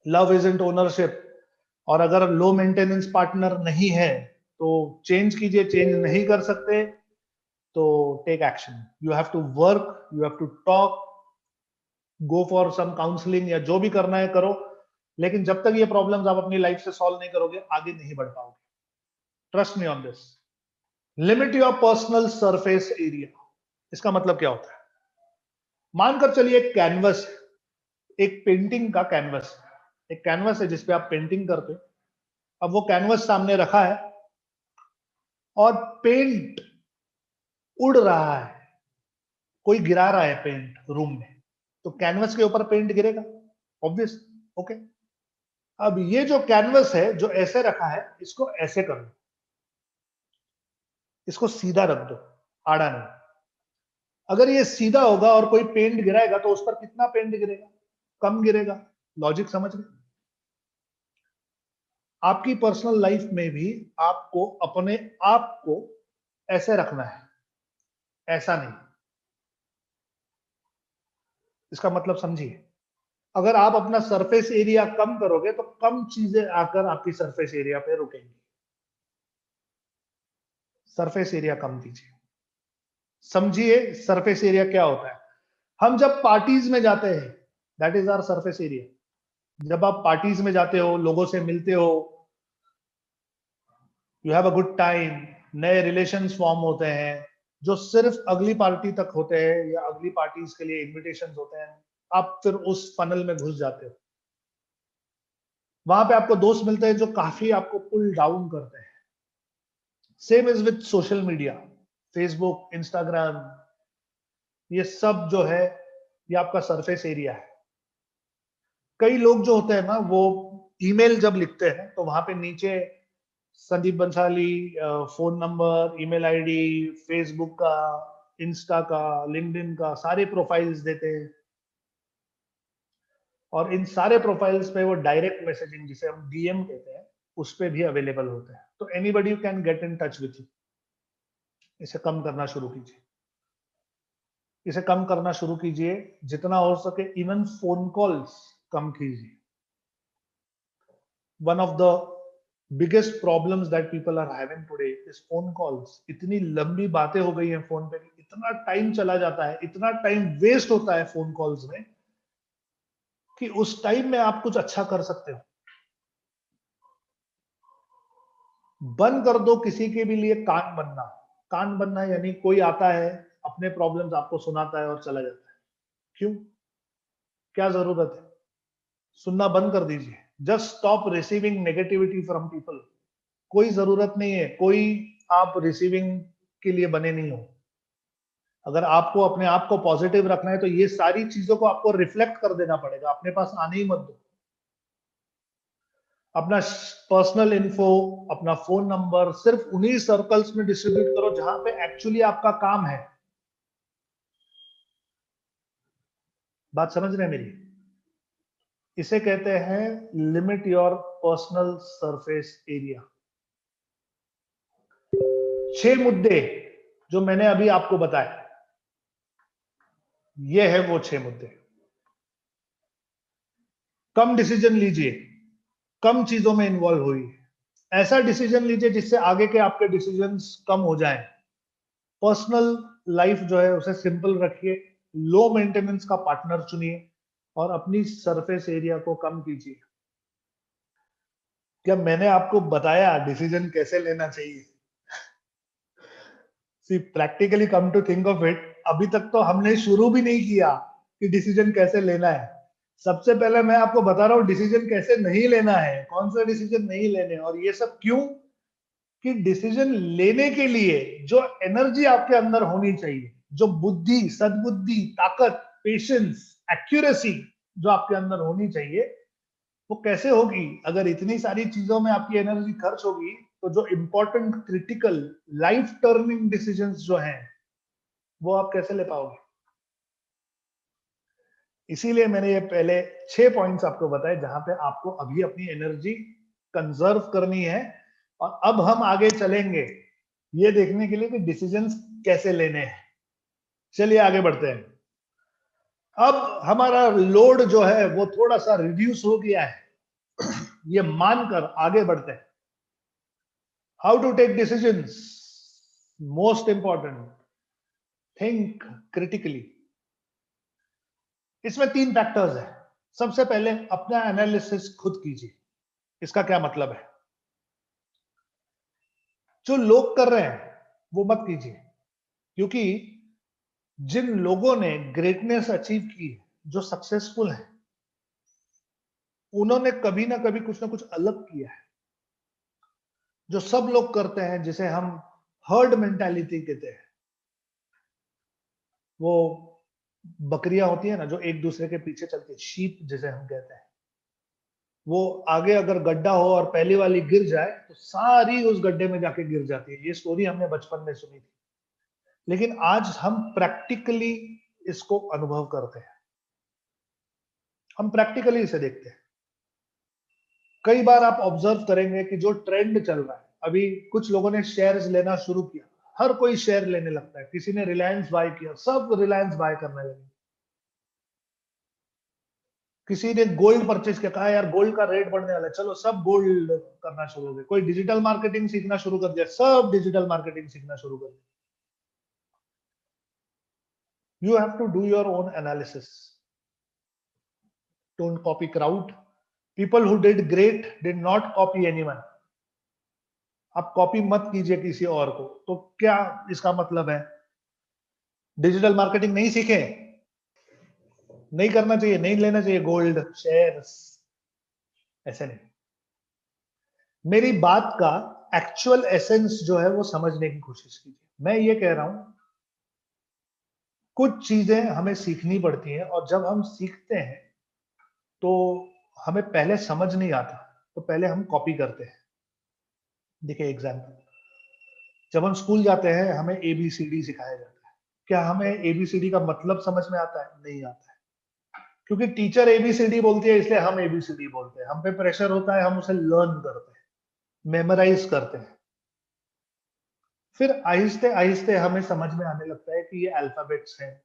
Love isn't ownership. और अगर लो मेंटेनेंस पार्टनर नहीं है तो चेंज कीजिए, चेंज नहीं कर सकते तो take action. You have to work, you have to talk, go for some counselling, या जो भी करना है करो, लेकिन जब तक ये प्रॉब्लम्स आप अपनी लाइफ से सॉल्व नहीं करोगे, आगे नहीं बढ़ पाओगे। Trust me on this. Limit your personal surface area. इसका मतलब क्या होता है? मानकर चलिए एक कैनवस, एक पेंटिंग का कैनवस, एक कैनवस है जिसपे आप पेंटिंग करते हो। अब वो कैनवस सामने रखा है और पेंट उड़ रहा है, कोई गिरा रहा है पेंट रूम में, तो कैनवस के ऊपर पेंट गिरेगा, ऑब्वियस। ओके, अब ये जो कैनवस है जो ऐसे रखा है, इसको ऐसे कर दो, इसको सीधा रख दो, आड़ा नहीं। अगर ये सीधा होगा और कोई पेंट गिराएगा तो उस पर कितना पेंट गिरेगा? कम गिरेगा। लॉजिक समझ रहे? आपकी पर्सनल लाइफ में भी आपको अपने आप को ऐसे रखना है, ऐसा नहीं। इसका मतलब समझिए, अगर आप अपना सरफेस एरिया कम करोगे तो कम चीजें आकर आपकी सरफेस एरिया पे रुकेंगी। सरफेस एरिया कम कीजिए। समझिए सरफेस एरिया क्या होता है। हम जब पार्टीज में जाते हैं, that is our surface area. जब आप पार्टीज में जाते हो, लोगों से मिलते हो, you have a good time, नए रिलेशंस फॉर्म होते हैं जो सिर्फ अगली पार्टी तक होते हैं या अगली पार्टीज के लिए इनविटेशन होते हैं। आप फिर उस फनल में घुस जाते हो, वहां पे आपको दोस्त मिलते हैं जो काफी आपको पुल डाउन करते हैं। Same is with social media, Facebook, Instagram, ये सब जो है ये आपका सरफेस एरिया है। कई लोग जो होते हैं ना, वो ईमेल जब लिखते हैं तो वहां पे नीचे Sandeep Bansali phone number, email ID, Facebook का, इंस्टा का, लिंक्डइन का सारे प्रोफाइल्स देते हैं। और इन सारे प्रोफाइल्स पे वो डायरेक्ट मैसेजिंग, जिसे हम डीएम कहते हैं, उस पे भी अवेलेबल होते हैं। तो anybody can get in touch with you. इसे कम करना शुरू कीजिए, इसे कम करना शुरू कीजिए, जितना हो सके। इवन फोन कॉल्स कम कीजिए। One of the biggest problems that people are having today is phone calls. इतनी लंबी बातें हो गई हैं फोन पे, इतना टाइम चला जाता है, इतना टाइम वेस्ट होता है फोन कॉल्स में, कि उस टाइम में आप कुछ अच्छा कर सकते हो। बंद कर दो किसी के भी लिए कान बनना। कान बनना यानी कोई आता है, अपने प्रॉब्लम्स आपको सुनाता है और चला जाता है। क्यों? क्या जरूरत है? सुनना बंद कर दीजिए। Just stop receiving negativity from people. कोई जरूरत नहीं है, कोई आप रिसीविंग के लिए बने नहीं हो। अगर आपको अपने आप को पॉजिटिव रखना है तो ये सारी चीजों को आपको रिफ्लेक्ट कर देना पड़ेगा, अपने पास आने ही मत दो। अपना पर्सनल इन्फो, अपना फोन नंबर सिर्फ उन्हीं सर्कल्स में डिस्ट्रीब्यूट करो जहां पे एक्चुअली आपका काम है। बात समझ रहे हैं मेरी? इसे कहते हैं limit your personal surface area. 6 मुद्दे जो मैंने अभी आपको बताए, ये है वो 6 मुद्दे। कम डिसीजन लीजिए, कम चीजों में इन्वॉल्व हुई, ऐसा डिसीजन लीजिए जिससे आगे के आपके डिसीजंस कम हो जाएं। पर्सनल लाइफ जो है उसे सिंपल रखिए, लो मेंटेनेंस का पार्टनर चुनिए और अपनी सरफेस एरिया को कम कीजिए। क्या मैंने आपको बताया डिसीजन कैसे लेना चाहिए? See practically come to think of it, अभी तक तो हमने शुरू भी नहीं किया कि डिसीजन कैसे लेना है। सबसे पहले मैं आपको बता रहा हूँ डिसीजन कैसे नहीं लेना है, कौन सा डिसीजन नहीं लेने, और ये सब क्यों? कि डिसीजन लेने के लिए जो एनर्जी आपके अंदर होनी चाहिए, जो बुद्धि, सद्बुद्धि, ताकत, पेशेंस, एक्यूरेसी जो आपके अंदर होनी चाहिए, वो कैसे होगी? अगर इतनी सारी चीजों में आपकी एनर्जी खर्च होगी, तो जो important, critical, life turning decisions जो हैं, वो आप कैसे ले पाओगे? इसीलिए मैंने ये पहले 6 पॉइंट्स आपको बताए जहां पे आपको अभी अपनी एनर्जी कंजर्व करनी है, और अब हम आगे चलेंगे ये देखने के लिए कि डिसीजंस कैसे लेने हैं। चलिए आगे बढ़ते हैं। अब हमारा लोड जो है वो थोड़ा सा रिड्यूस हो गया है, ये मानकर आगे बढ़ते हैं। How to take decisions, most important, think critically. इसमें 3 फैक्टर्स है। सबसे पहले अपना एनालिसिस खुद कीजिए। इसका क्या मतलब है? जो लोग कर रहे हैं वो मत कीजिए, क्योंकि जिन लोगों ने ग्रेटनेस अचीव की है, जो सक्सेसफुल है, उन्होंने कभी ना कभी कुछ ना कुछ अलग किया है जो सब लोग करते हैं, जिसे हम हर्ड मेंटालिटी कहते हैं। वो बकरियां होती है ना जो एक दूसरे के पीछे चलती है, शीप जिसे हम कहते हैं, वो आगे अगर गड्ढा हो और पहली वाली गिर जाए तो सारी उस गड्ढे में जाके गिर जाती है। ये स्टोरी हमने बचपन में सुनी थी, लेकिन आज हम प्रैक्टिकली इसको अनुभव करते हैं, हम प्रैक्टिकली इसे देखते हैं। कई बार आप ऑब्जर्व करेंगे कि जो ट्रेंड चल रहा है, अभी कुछ लोगों ने शेयर्स लेना शुरू किया, हर कोई शेयर लेने लगता है। किसी ने रिलायंस बाय किया, सब रिलायंस बाय करने लगे। किसी ने गोल्ड परचेज किया, कहा यार गोल्ड का रेट बढ़ने वाला है, चलो सब गोल्ड करना शुरू हो गए। कोई डिजिटल मार्केटिंग सीखना शुरू कर दिया, सब डिजिटल मार्केटिंग सीखना शुरू कर दिया। You have to do your own analysis. Don't copy crowd. People who did great did not copy anyone. आप कॉपी मत कीजिए किसी और को। तो क्या इसका मतलब है? डिजिटल मार्केटिंग नहीं सीखे, नहीं करना चाहिए, नहीं लेना चाहिए गोल्ड शेयर्स, ऐसे नहीं। मेरी बात का एक्चुअल एसेंस जो है वो समझने की कोशिश कीजिए। मैं ये कह रहा हूं, कुछ चीजें हमें सीखनी पड़ती हैं, और जब हम सीखते हैं तो हमें पहले समझ नहीं आता, तो पहले हम कॉपी करते हैं। देखिए एग्जाम्पल, जब हम स्कूल जाते हैं हमें ABCD सिखाया जाता है। क्या हमें ABCD का मतलब समझ में आता है? नहीं आता है, क्योंकि टीचर ABCD बोलती है इसलिए हम ABCD बोलते हैं। हम पे प्रेशर होता है, हम उसे लर्न करते हैं, मेमोराइज करते हैं। फिर आहिस्ते आहिस्ते हमें समझ में आने लगता है कि ये अल्फाबेट्स हैं,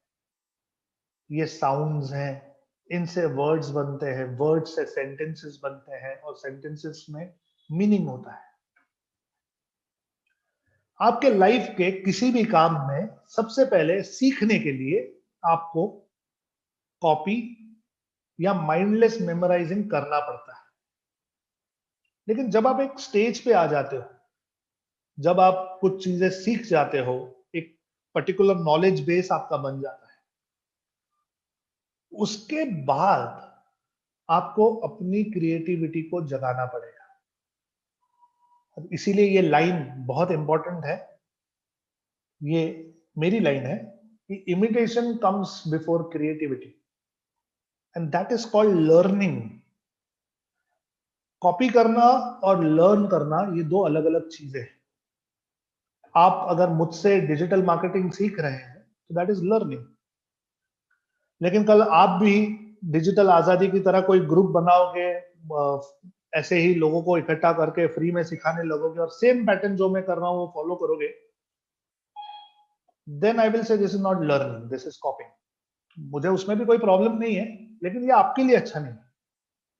ये साउंड्स हैं, इनसे वर्ड्स बनते हैं, वर्ड्स से सेंटेंसेस बनते हैं, और सेंटेंसेस में मीनिंग होता है। आपके लाइफ के किसी भी काम में सबसे पहले सीखने के लिए आपको कॉपी या माइंडलेस मेमोराइजिंग करना पड़ता है। लेकिन जब आप एक स्टेज पे आ जाते हो, जब आप कुछ चीजें सीख जाते हो, एक पर्टिकुलर नॉलेज बेस आपका बन जाता है, उसके बाद आपको अपनी क्रिएटिविटी को जगाना पड़ेगा। इसीलिए ये लाइन बहुत इंपॉर्टेंट है। ये मेरी लाइन है कि imitation comes before creativity, and that is called learning. Copy करना और लर्न करना ये दो अलग अलग चीजें हैं। आप अगर मुझसे डिजिटल मार्केटिंग सीख रहे हैं तो दैट इज लर्निंग, लेकिन कल आप भी डिजिटल आजादी की तरह कोई ग्रुप बनाओगे, ऐसे ही लोगों को इकट्ठा करके फ्री में सिखाने लगोगे, और सेम पैटर्न जो मैं कर रहा हूं वो फॉलो करोगे, then I will say this is not learning, this is copying. मुझे उसमें भी कोई प्रॉब्लम नहीं है, लेकिन ये आपके लिए अच्छा नहीं है,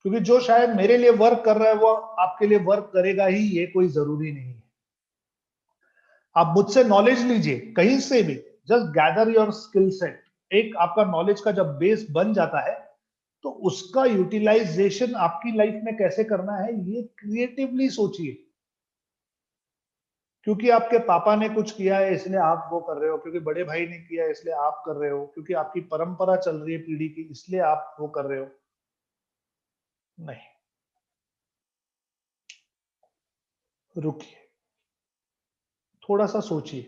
क्योंकि जो शायद मेरे लिए वर्क कर रहा है वो आपके लिए वर्क करेगा ही, ये कोई जरूरी नहीं है। आप मुझसे नॉलेज लीजिए कहीं से भी, just gather your skill set. एक आपका नॉलेज का जब बेस बन जाता है, तो उसका यूटिलाइजेशन आपकी लाइफ में कैसे करना है, ये क्रिएटिवली सोचिए। क्योंकि आपके पापा ने कुछ किया है इसलिए आप वो कर रहे हो, क्योंकि बड़े भाई ने किया है इसलिए आप कर रहे हो, क्योंकि आपकी परंपरा चल रही है पीढ़ी की इसलिए आप वो कर रहे हो, नहीं। रुकिए, थोड़ा सा सोचिए,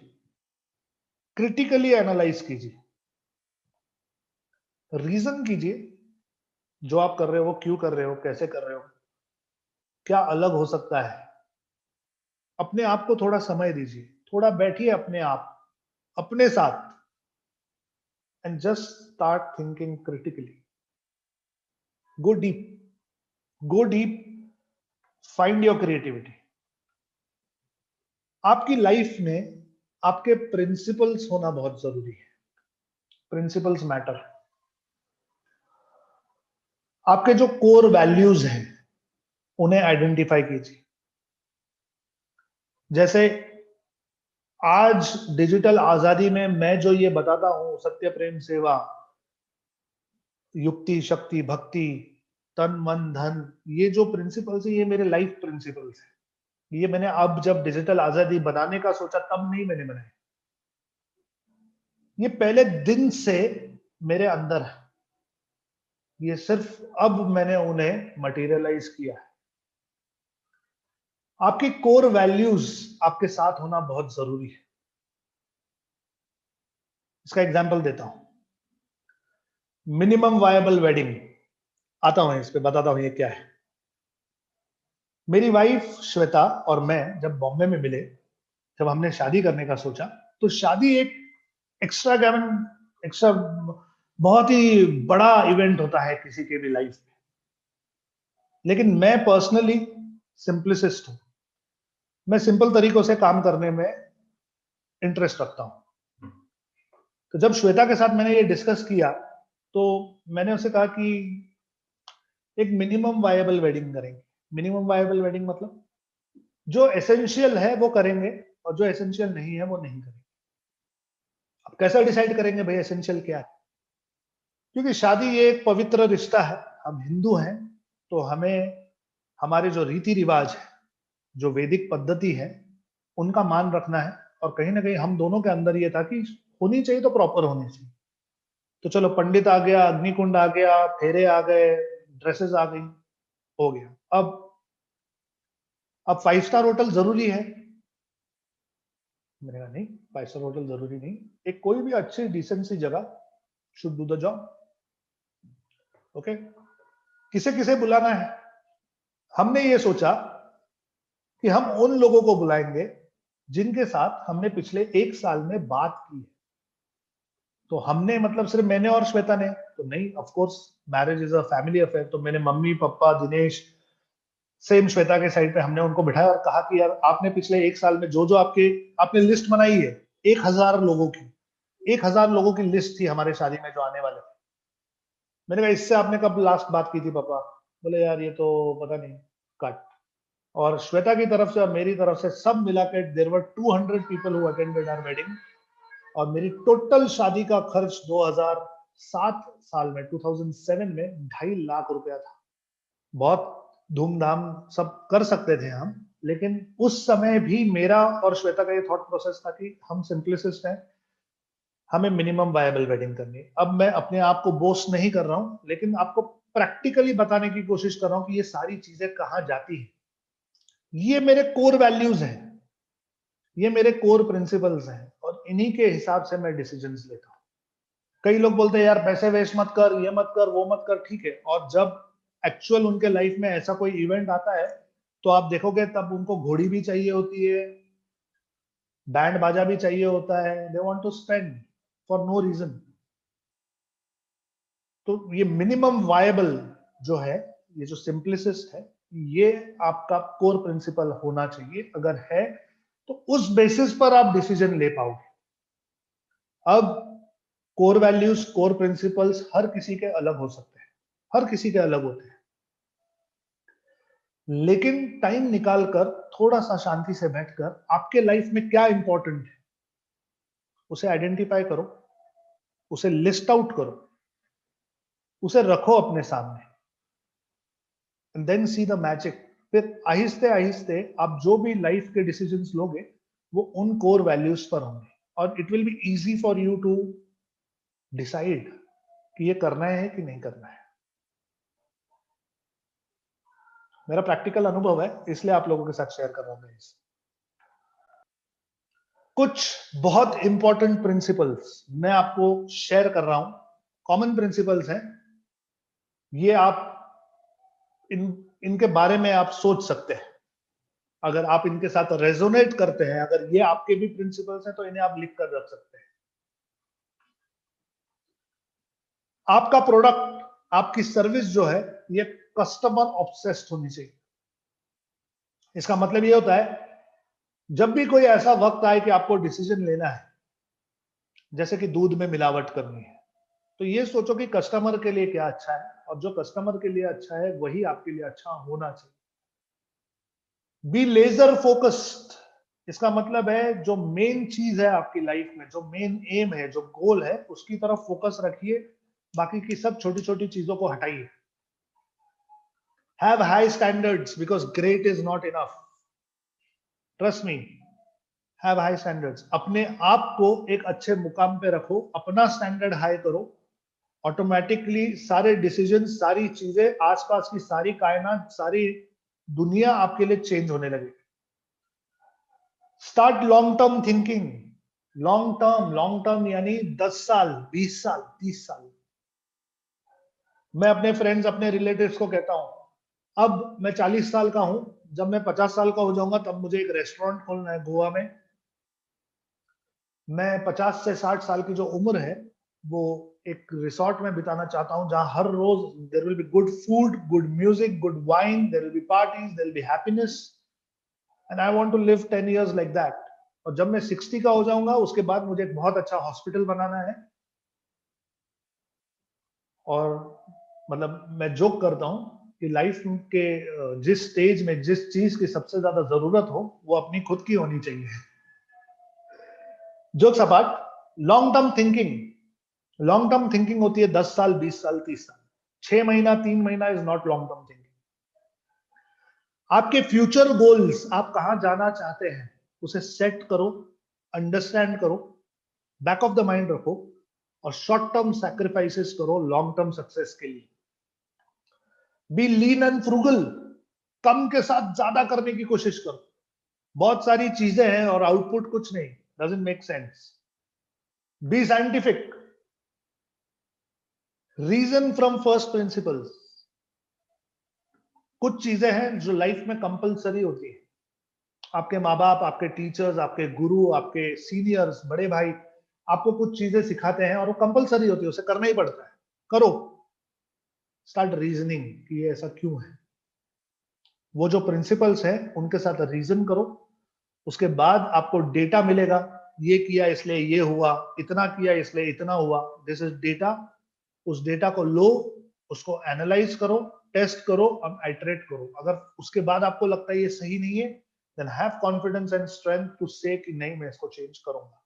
क्रिटिकली एनालाइज कीजिए, रीजन कीजिए, जो आप कर रहे हो वो क्यों कर रहे हो, कैसे कर रहे हो, क्या अलग हो सकता है। अपने आप को थोड़ा समय दीजिए, थोड़ा बैठिए अपने आप, अपने साथ, and just start thinking critically. Go deep, go deep, find your creativity. आपकी लाइफ में आपके प्रिंसिपल्स होना बहुत जरूरी है। Principles matter. आपके जो कोर वैल्यूज हैं उन्हें आइडेंटिफाई कीजिए। जैसे आज डिजिटल आजादी में मैं जो ये बताता हूं, सत्य प्रेम सेवा, युक्ति शक्ति भक्ति, तन मन धन, ये जो प्रिंसिपल्स है ये मेरे लाइफ प्रिंसिपल्स है। ये मैंने अब जब डिजिटल आजादी बनाने का सोचा तब नहीं मैंने बनाया, ये पहले दिन से मेरे अंदर है। ये सिर्फ अब मैंने उन्हें मटेरियलाइज किया है। आपकी कोर वैल्यूज आपके साथ होना बहुत जरूरी है। इसका एग्जांपल देता हूं, मिनिमम वायबल वेडिंग। आता हूं इस पे, बताता हूं ये क्या है। मेरी वाइफ श्वेता और मैं जब बॉम्बे में मिले, जब हमने शादी करने का सोचा, तो शादी एक एक्स्ट्रा एक्स्ट्रा बहुत ही बड़ा इवेंट होता है किसी के भी लाइफ में। लेकिन मैं पर्सनली सिंपलिसिस्ट हूं। मैं सिंपल तरीकों से काम करने में इंटरेस्ट रखता हूं। तो जब श्वेता के साथ मैंने ये डिस्कस किया, तो मैंने उसे कहा कि एक मिनिमम वायबल वेडिंग करेंगे। मिनिमम वायबल वेडिंग मतलब जो एसेंशियल है वो करेंगे और जो एसेंशियल नहीं है वो नहीं करेंगे। अब कैसा डिसाइड करेंगे भाई एसेंशियल क्या है? क्योंकि शादी ये एक पवित्र रिश्ता है, हम हिंदू हैं, तो हमें हमारे जो रीति रिवाज है, जो वैदिक पद्धति है, उनका मान रखना है। और कहीं ना कहीं हम दोनों के अंदर ये था कि होनी चाहिए तो प्रॉपर होनी चाहिए। तो चलो, पंडित आ गया, अग्निकुंड आ गया, फेरे आ गए, ड्रेसेस आ गई, हो गया। अब 5 स्टार होटल जरूरी है? मैंने कहा नहीं, 5 स्टार होटल जरूरी नहीं, एक कोई भी अच्छी डिसेंट सी जगह should do the job. Okay, किसे किसे बुलाना है? हमने ये सोचा कि हम उन लोगों को बुलाएंगे जिनके साथ हमने पिछले 1 साल में बात की है। तो हमने मतलब सिर्फ मैंने और श्वेता ने तो नहीं, of course marriage is a family affair. तो मैंने mummy papa Dinesh, same Shweta के साइड पे हमने उनको बिठाया और कहा कि यार आपने पिछले 1 साल में जो जो आपने लिस्ट बनाई है 1,000 लोगों की, 1,000 लोगों की लिस्ट थी हमारे शादी में जो आने वाले थे। मैंने कहा इससे आपने कब लास्ट बात की थी पापा? बोले यार ये तो पता नहीं, कट। और श्वेता की तरफ से और मेरी तरफ से सब मिला के there were 200 people who attended our wedding. और मेरी टोटल शादी का खर्च 2007 साल में 2007 में 2.5 लाख रुपया था। बहुत धूमधाम सब कर सकते थे हम, लेकिन उस समय भी मेरा और श्वेता का ये थॉट प्रोसेस था कि हम सिंपलिसिस्ट हैं, हमें मिनिमम वायबल वेडिंग करनी है। अब मैं अपने आप को बोस्ट नहीं कर रहा हूं, लेकिन आपको प्रैक्टिकली बताने की कोशिश कर रहा हूं कि ये सारी चीजें कहां जाती हैं। ये मेरे कोर वैल्यूज हैं, ये मेरे कोर प्रिंसिपल्स हैं, और इन्हीं के हिसाब से मैं डिसीजंस लेता हूं। कई लोग बोलते हैं यार पैसे वेस्ट मत कर, ये मत कर, वो मत कर, ठीक है। और जब एक्चुअल उनके लाइफ में ऐसा कोई इवेंट आता है, तो आप देखोगे तब उनको घोड़ी भी चाहिए होती है, बैंड बाजा भी चाहिए होता है। They want to spend for no reason. तो ये मिनिमम वायबल जो है, ये जो सिंपलिसिस्ट है, ये आपका कोर प्रिंसिपल होना चाहिए। अगर है तो उस बेसिस पर आप डिसीजन ले पाओगे। अब कोर वैल्यूज, कोर प्रिंसिपल्स हर किसी के अलग हो सकते हैं, हर किसी के अलग होते हैं। लेकिन टाइम निकालकर थोड़ा सा शांति से बैठकर आपके लाइफ में क्या इंपॉर्टेंट है उसे आइडेंटिफाई करो, उसे लिस्ट आउट करो, उसे रखो अपने सामने, and then see the magic. फिर आहिस्ते आहिस्ते आप जो भी लाइफ के डिसीजंस लोगे वो उन कोर वैल्यूज पर होंगे, और it will be easy for you to decide कि ये करना है कि नहीं करना है। मेरा प्रैक्टिकल अनुभव है, इसलिए आप लोगों के साथ शेयर कर रहा हूं। कुछ बहुत इंपॉर्टेंट प्रिंसिपल्स मैं आपको शेयर कर रहा हूं, कॉमन प्रिंसिपल्स हैं ये। आप इनके बारे में आप सोच सकते हैं, अगर आप इनके साथ रेजोनेट करते हैं, अगर ये आपके भी प्रिंसिपल्स हैं तो इन्हें आप लिख कर रख सकते हैं। आपका प्रोडक्ट, आपकी सर्विस जो है ये कस्टमर ऑब्सेस्ड होनी चाहिए। इसका मतलब ये होता है जब भी कोई ऐसा वक्त आए कि आपको डिसीजन लेना है, जैसे कि दूध में मिलावट करनी है, तो ये सोचो कि कस्टमर के लिए क्या अच्छा है, और जो कस्टमर के लिए अच्छा है वही आपके लिए अच्छा होना चाहिए। बी लेजर फोकस्ड, इसका मतलब है जो मेन चीज है आपकी लाइफ में, जो मेन एम है, जो गोल है, उसकी तरफ फोकस रखिए, बाकी की सब छोटी छोटी चीजों को हटाइए। Have high standards because great is not enough. Trust me, have high standards. अपने आप को एक अच्छे मुकाम पे रखो, अपना स्टैंडर्ड हाई करो, ऑटोमेटिकली सारे डिसीजन, सारी चीजें, आसपास की सारी कायनात, सारी दुनिया आपके लिए चेंज होने लगे। Start long term thinking. Long term यानी 10 साल, 20 साल, 30 साल। मैं अपने फ्रेंड्स, अपने रिलेटिव्स को कहता हूं, अब मैं 40 साल का हूं, जब मैं 50 साल का हो जाऊंगा तब मुझे एक रेस्टोरेंट खोलना है गोवा में। मैं 50 से 60 साल की जो उम्र है वो एक रिसोर्ट में बिताना चाहता हूं, जहां हर रोज there will be good food, good music, good wine, there will be parties, there will be happiness, and I want to live 10 years like that. और जब मैं 60 का हो जाऊंगा उसके बाद मुझे एक बहुत अच्छा हॉस्पिटल बनाना है। और मतलब मैं जोक करता हूं कि लाइफ के जिस स्टेज में जिस चीज की सबसे ज्यादा जरूरत हो वो अपनी खुद की होनी चाहिए। Jokes apart, long term thinking, long term thinking होती है 10 साल, 20 साल, 30 साल। 6 महीना, 3 महीना is not long term thinking. आपके फ्यूचर गोल्स, आप कहां जाना चाहते हैं, उसे सेट करो, अंडरस्टैंड करो, बैक ऑफ द माइंड रखो, और शॉर्ट टर्म सैक्रिफाइसेस करो लॉन्ग टर्म सक्सेस के लिए। बी लीन एंड फ्रूगल, कम के साथ ज्यादा करने की कोशिश करो। बहुत सारी चीजें हैं और आउटपुट कुछ नहीं, doesn't make sense. Be scientific, reason from first principles. कुछ चीजें हैं जो लाइफ में कंपलसरी होती है। आपके माँ बाप, आपके टीचर्स, आपके गुरु, आपके सीनियर्स, बड़े भाई आपको कुछ चीजें सिखाते हैं और वो कंपलसरी होती है, उसे करना ही पड़ता है। करो। स्टार्ट रीजनिंग कि ये ऐसा क्यों है। वो जो प्रिंसिपल्स हैं उनके साथ रीजन करो, उसके बाद आपको डेटा मिलेगा, ये किया इसलिए ये हुआ, इतना किया इसलिए इतना हुआ। This is data. उस डेटा को लो, उसको एनालाइज करो, टेस्ट करो, अब आइटरेट करो। अगर उसके बाद आपको लगता है ये सही नहीं है, then have confidence and strength to say कि नहीं, मैं इसको चेंज करूंगा।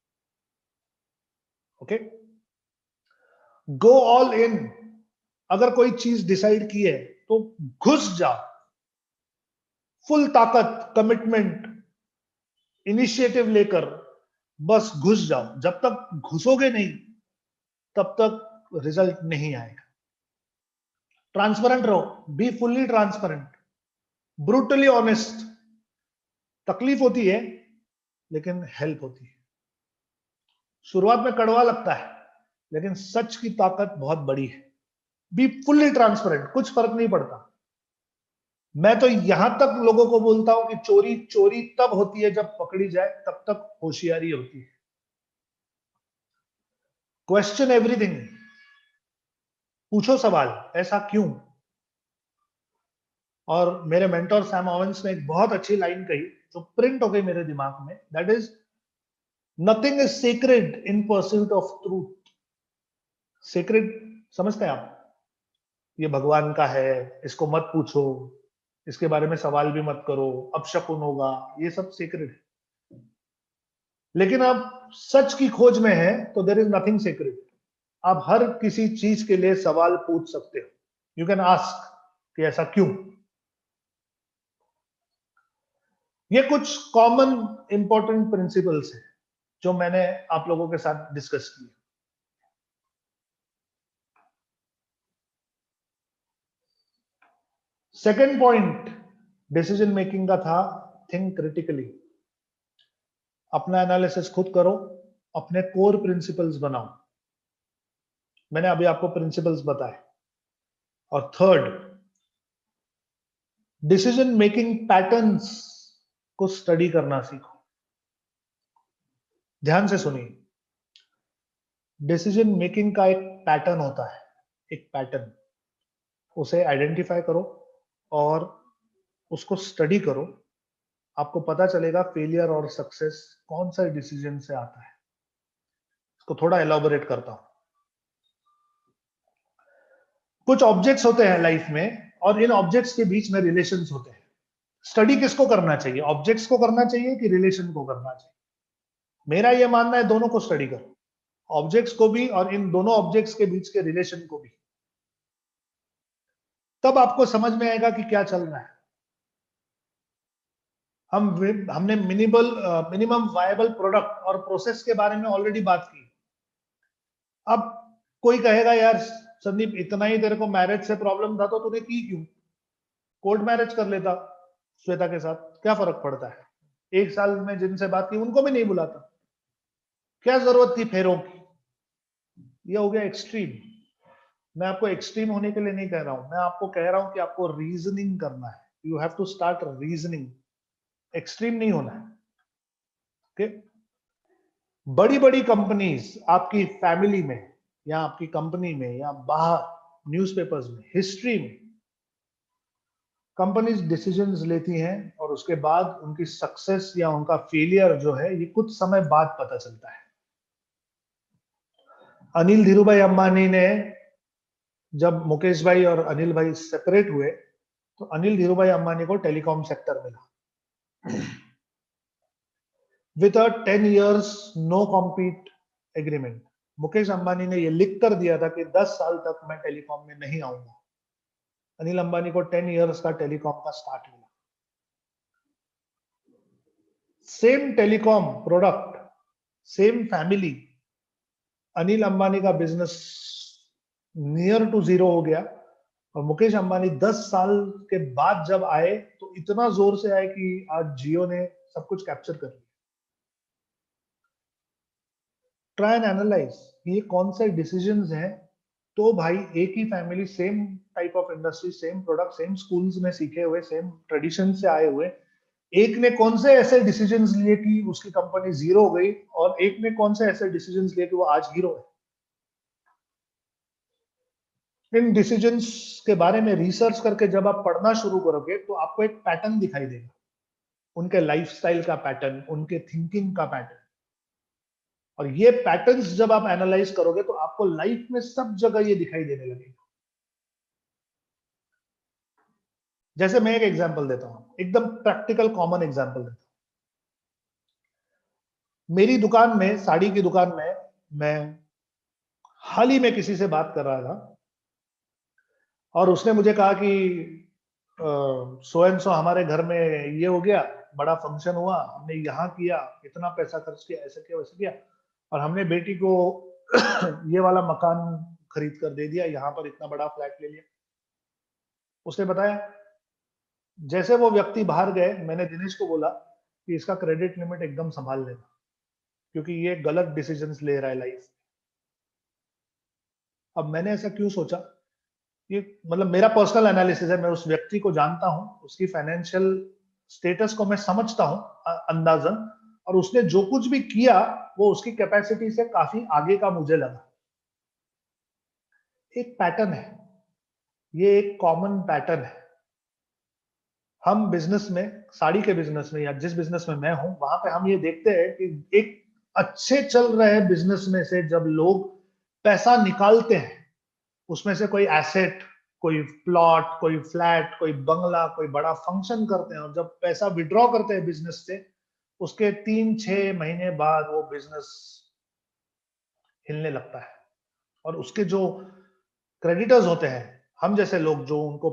Okay, go all in. अगर कोई चीज डिसाइड की है तो घुस जाओ, फुल ताकत, कमिटमेंट, इनिशिएटिव लेकर बस घुस जाओ। जब तक घुसोगे नहीं तब तक रिजल्ट नहीं आएगा। ट्रांसपेरेंट रहो, be fully transparent, brutally honest. तकलीफ होती है लेकिन हेल्प होती है। शुरुआत में कड़वा लगता है लेकिन सच की ताकत बहुत बड़ी है। बी फुल्ली ट्रांसपेरेंट, कुछ फर्क नहीं पड़ता। मैं तो यहां तक लोगों को बोलता हूं कि चोरी चोरी तब होती है जब पकड़ी जाए, तब तक होशियारी होती है। क्वेश्चन एवरीथिंग, पूछो सवाल, ऐसा क्यों। और मेरे मेंटर सैम ओवेंस ने एक बहुत अच्छी लाइन कही जो प्रिंट हो गई मेरे दिमाग में, that is nothing is secret in pursuit of truth. Secret समझते हैं आप, ये भगवान का है, इसको मत पूछो, इसके बारे में सवाल भी मत करो, अपशकुन होगा, ये सब सीक्रेट है। लेकिन आप सच की खोज में है तो देयर इज नथिंग सीक्रेट। आप हर किसी चीज के लिए सवाल पूछ सकते हो। यू कैन आस्क कि ऐसा क्यों। ये कुछ कॉमन इंपॉर्टेंट प्रिंसिपल्स हैं जो मैंने आप लोगों के साथ डिस्कस किए। सेकेंड पॉइंट डिसीजन मेकिंग का था, थिंक क्रिटिकली। अपना एनालिसिस खुद करो, अपने कोर प्रिंसिपल्स बनाओ। मैंने अभी आपको प्रिंसिपल्स बताए। और थर्ड, डिसीजन मेकिंग पैटर्न्स को स्टडी करना सीखो। ध्यान से सुनिए, डिसीजन मेकिंग का एक पैटर्न होता है, एक पैटर्न। उसे आइडेंटिफाई करो और उसको स्टडी करो। आपको पता चलेगा फेलियर और सक्सेस कौन सा डिसीजन से आता है। इसको थोड़ा एलॉबरेट करता हूं। कुछ ऑब्जेक्ट्स होते हैं लाइफ में और इन ऑब्जेक्ट्स के बीच में रिलेशंस होते हैं। स्टडी किसको करना चाहिए, ऑब्जेक्ट्स को करना चाहिए कि रिलेशन को करना चाहिए? मेरा यह मानना है दोनों को स्टडी करो, ऑब्जेक्ट्स को भी और इन दोनों ऑब्जेक्ट्स के बीच के रिलेशन को भी। तब आपको समझ में आएगा कि क्या चल रहा है। हमने मिनिमम वायबल प्रोडक्ट और प्रोसेस के बारे में ऑलरेडी बात की। अब कोई कहेगा यार संदीप, इतना ही तेरे को मैरिज से प्रॉब्लम था तो तूने की क्यों? कोर्ट मैरिज कर लेता श्वेता के साथ, क्या फर्क पड़ता है? एक साल में जिनसे बात की उनको भी नहीं बुलाता, क्या जरूरत थी फेरों की? ये हो गया एक्सट्रीम। मैं आपको एक्सट्रीम होने के लिए नहीं कह रहा हूं, मैं आपको कह रहा हूं कि आपको रीजनिंग करना है। You have to start reasoning, extreme नहीं होना है। ओके? बड़ी बड़ी कंपनीज आपकी फैमिली में या आपकी कंपनी में या बाहर न्यूज़पेपर्स में, हिस्ट्री में कंपनीज डिसीजंस लेती हैं और उसके बाद उनकी सक्सेस या उनका फेलियर जो है ये कुछ समय बाद पता चलता है। अनिल धीरूभाई अंबानी ने, जब मुकेश भाई और अनिल भाई सेपरेट हुए तो अनिल धीरूभाई अंबानी को टेलीकॉम सेक्टर मिला with a 10 years no compete agreement. Mukesh Ambani ने यह लिख कर दिया था कि 10 साल तक मैं टेलीकॉम में नहीं आऊंगा। अनिल अंबानी को 10 years का टेलीकॉम का स्टार्ट मिला। Same telecom product, same family, Anil Ambani का बिजनेस नियर टू जीरो हो गया और मुकेश अंबानी 10 साल के बाद जब आए तो इतना जोर से आए कि आज जियो ने सब कुछ कैप्चर कर लिया। ट्राई एंड एनालाइज ये कौन से डिसीजंस हैं। तो भाई एक ही family, same type of industry, same product, same schools में सीखे हुए, सेम ट्रेडिशन से आए हुए, एक ने कौन से ऐसे डिसीजंस लिए कि उसकी कंपनी जीरो हो गई और एक ने कौन से ऐसे डिसीजंस लिए कि वो आज हीरो है। इन डिसीजंस के बारे में रिसर्च करके जब आप पढ़ना शुरू करोगे तो आपको एक पैटर्न दिखाई देगा, उनके लाइफस्टाइल का पैटर्न, उनके थिंकिंग का पैटर्न। और ये पैटर्न्स जब आप एनालाइज करोगे तो आपको लाइफ में सब जगह ये दिखाई देने लगेगा। जैसे मैं एक एग्जांपल देता हूं, एकदम प्रैक्टिकल कॉमन एग्जांपल देता हूं। मेरी दुकान में, साड़ी की दुकान में, मैं हाल ही में किसी से बात कर रहा था और उसने मुझे कहा कि सो एंड सो हमारे घर में ये हो गया, बड़ा फंक्शन हुआ, हमने यहाँ किया, इतना पैसा खर्च किया, ऐसा किया वैसा किया, और हमने बेटी को ये वाला मकान खरीद कर दे दिया, यहाँ पर इतना बड़ा फ्लैट ले लिया। उसने बताया। जैसे वो व्यक्ति बाहर गए, मैंने दिनेश को बोला कि इसका क्रेडिट लिमिट एकदम संभाल लेना, क्योंकि ये गलत डिसीजंस ले रहा है लाइफ। अब मैंने ऐसा क्यों सोचा, ये मतलब मेरा पर्सनल एनालिसिस है, मैं उस व्यक्ति को जानता हूं, उसकी फाइनेंशियल स्टेटस को मैं समझता हूं अंदाजन, और उसने जो कुछ भी किया वो उसकी कैपेसिटी से काफी आगे का मुझे लगा। एक पैटर्न है, ये एक कॉमन पैटर्न है। हम बिजनेस में, साड़ी के बिजनेस में या जिस बिजनेस में मैं हूं, वहां पे हम ये देखते हैं कि एक अच्छे चल रहे बिजनेस में से जब लोग पैसा निकालते हैं, उसमें से कोई एसेट, कोई प्लॉट, कोई फ्लैट, कोई बंगला, कोई बड़ा फंक्शन करते हैं, और जब पैसा विड्रॉ करते हैं बिजनेस से, उसके 3-6 महीने बाद वो बिजनेस हिलने लगता है। और उसके जो क्रेडिटर्स होते हैं, हम जैसे लोग जो उनको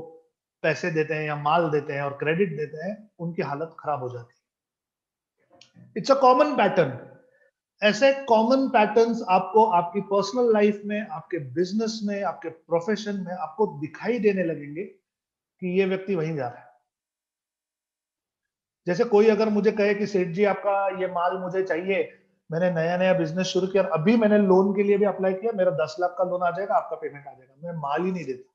पैसे देते हैं या माल देते हैं और क्रेडिट देते हैं, उनकी हालत खराब हो जाती है। It's a common pattern. ऐसे कॉमन पैटर्न्स आपको आपकी पर्सनल लाइफ में, आपके बिजनेस में, आपके प्रोफेशन में आपको दिखाई देने लगेंगे कि ये व्यक्ति वहीं जा रहा है। जैसे कोई अगर मुझे कहे कि सेठ जी आपका ये माल मुझे चाहिए, मैंने नया नया बिजनेस शुरू किया और अभी मैंने लोन के लिए भी अप्लाई किया, मेरा 10 लाख का लोन आ जाएगा, आपका पेमेंट आ जाएगा, मैं माल ही नहीं देता।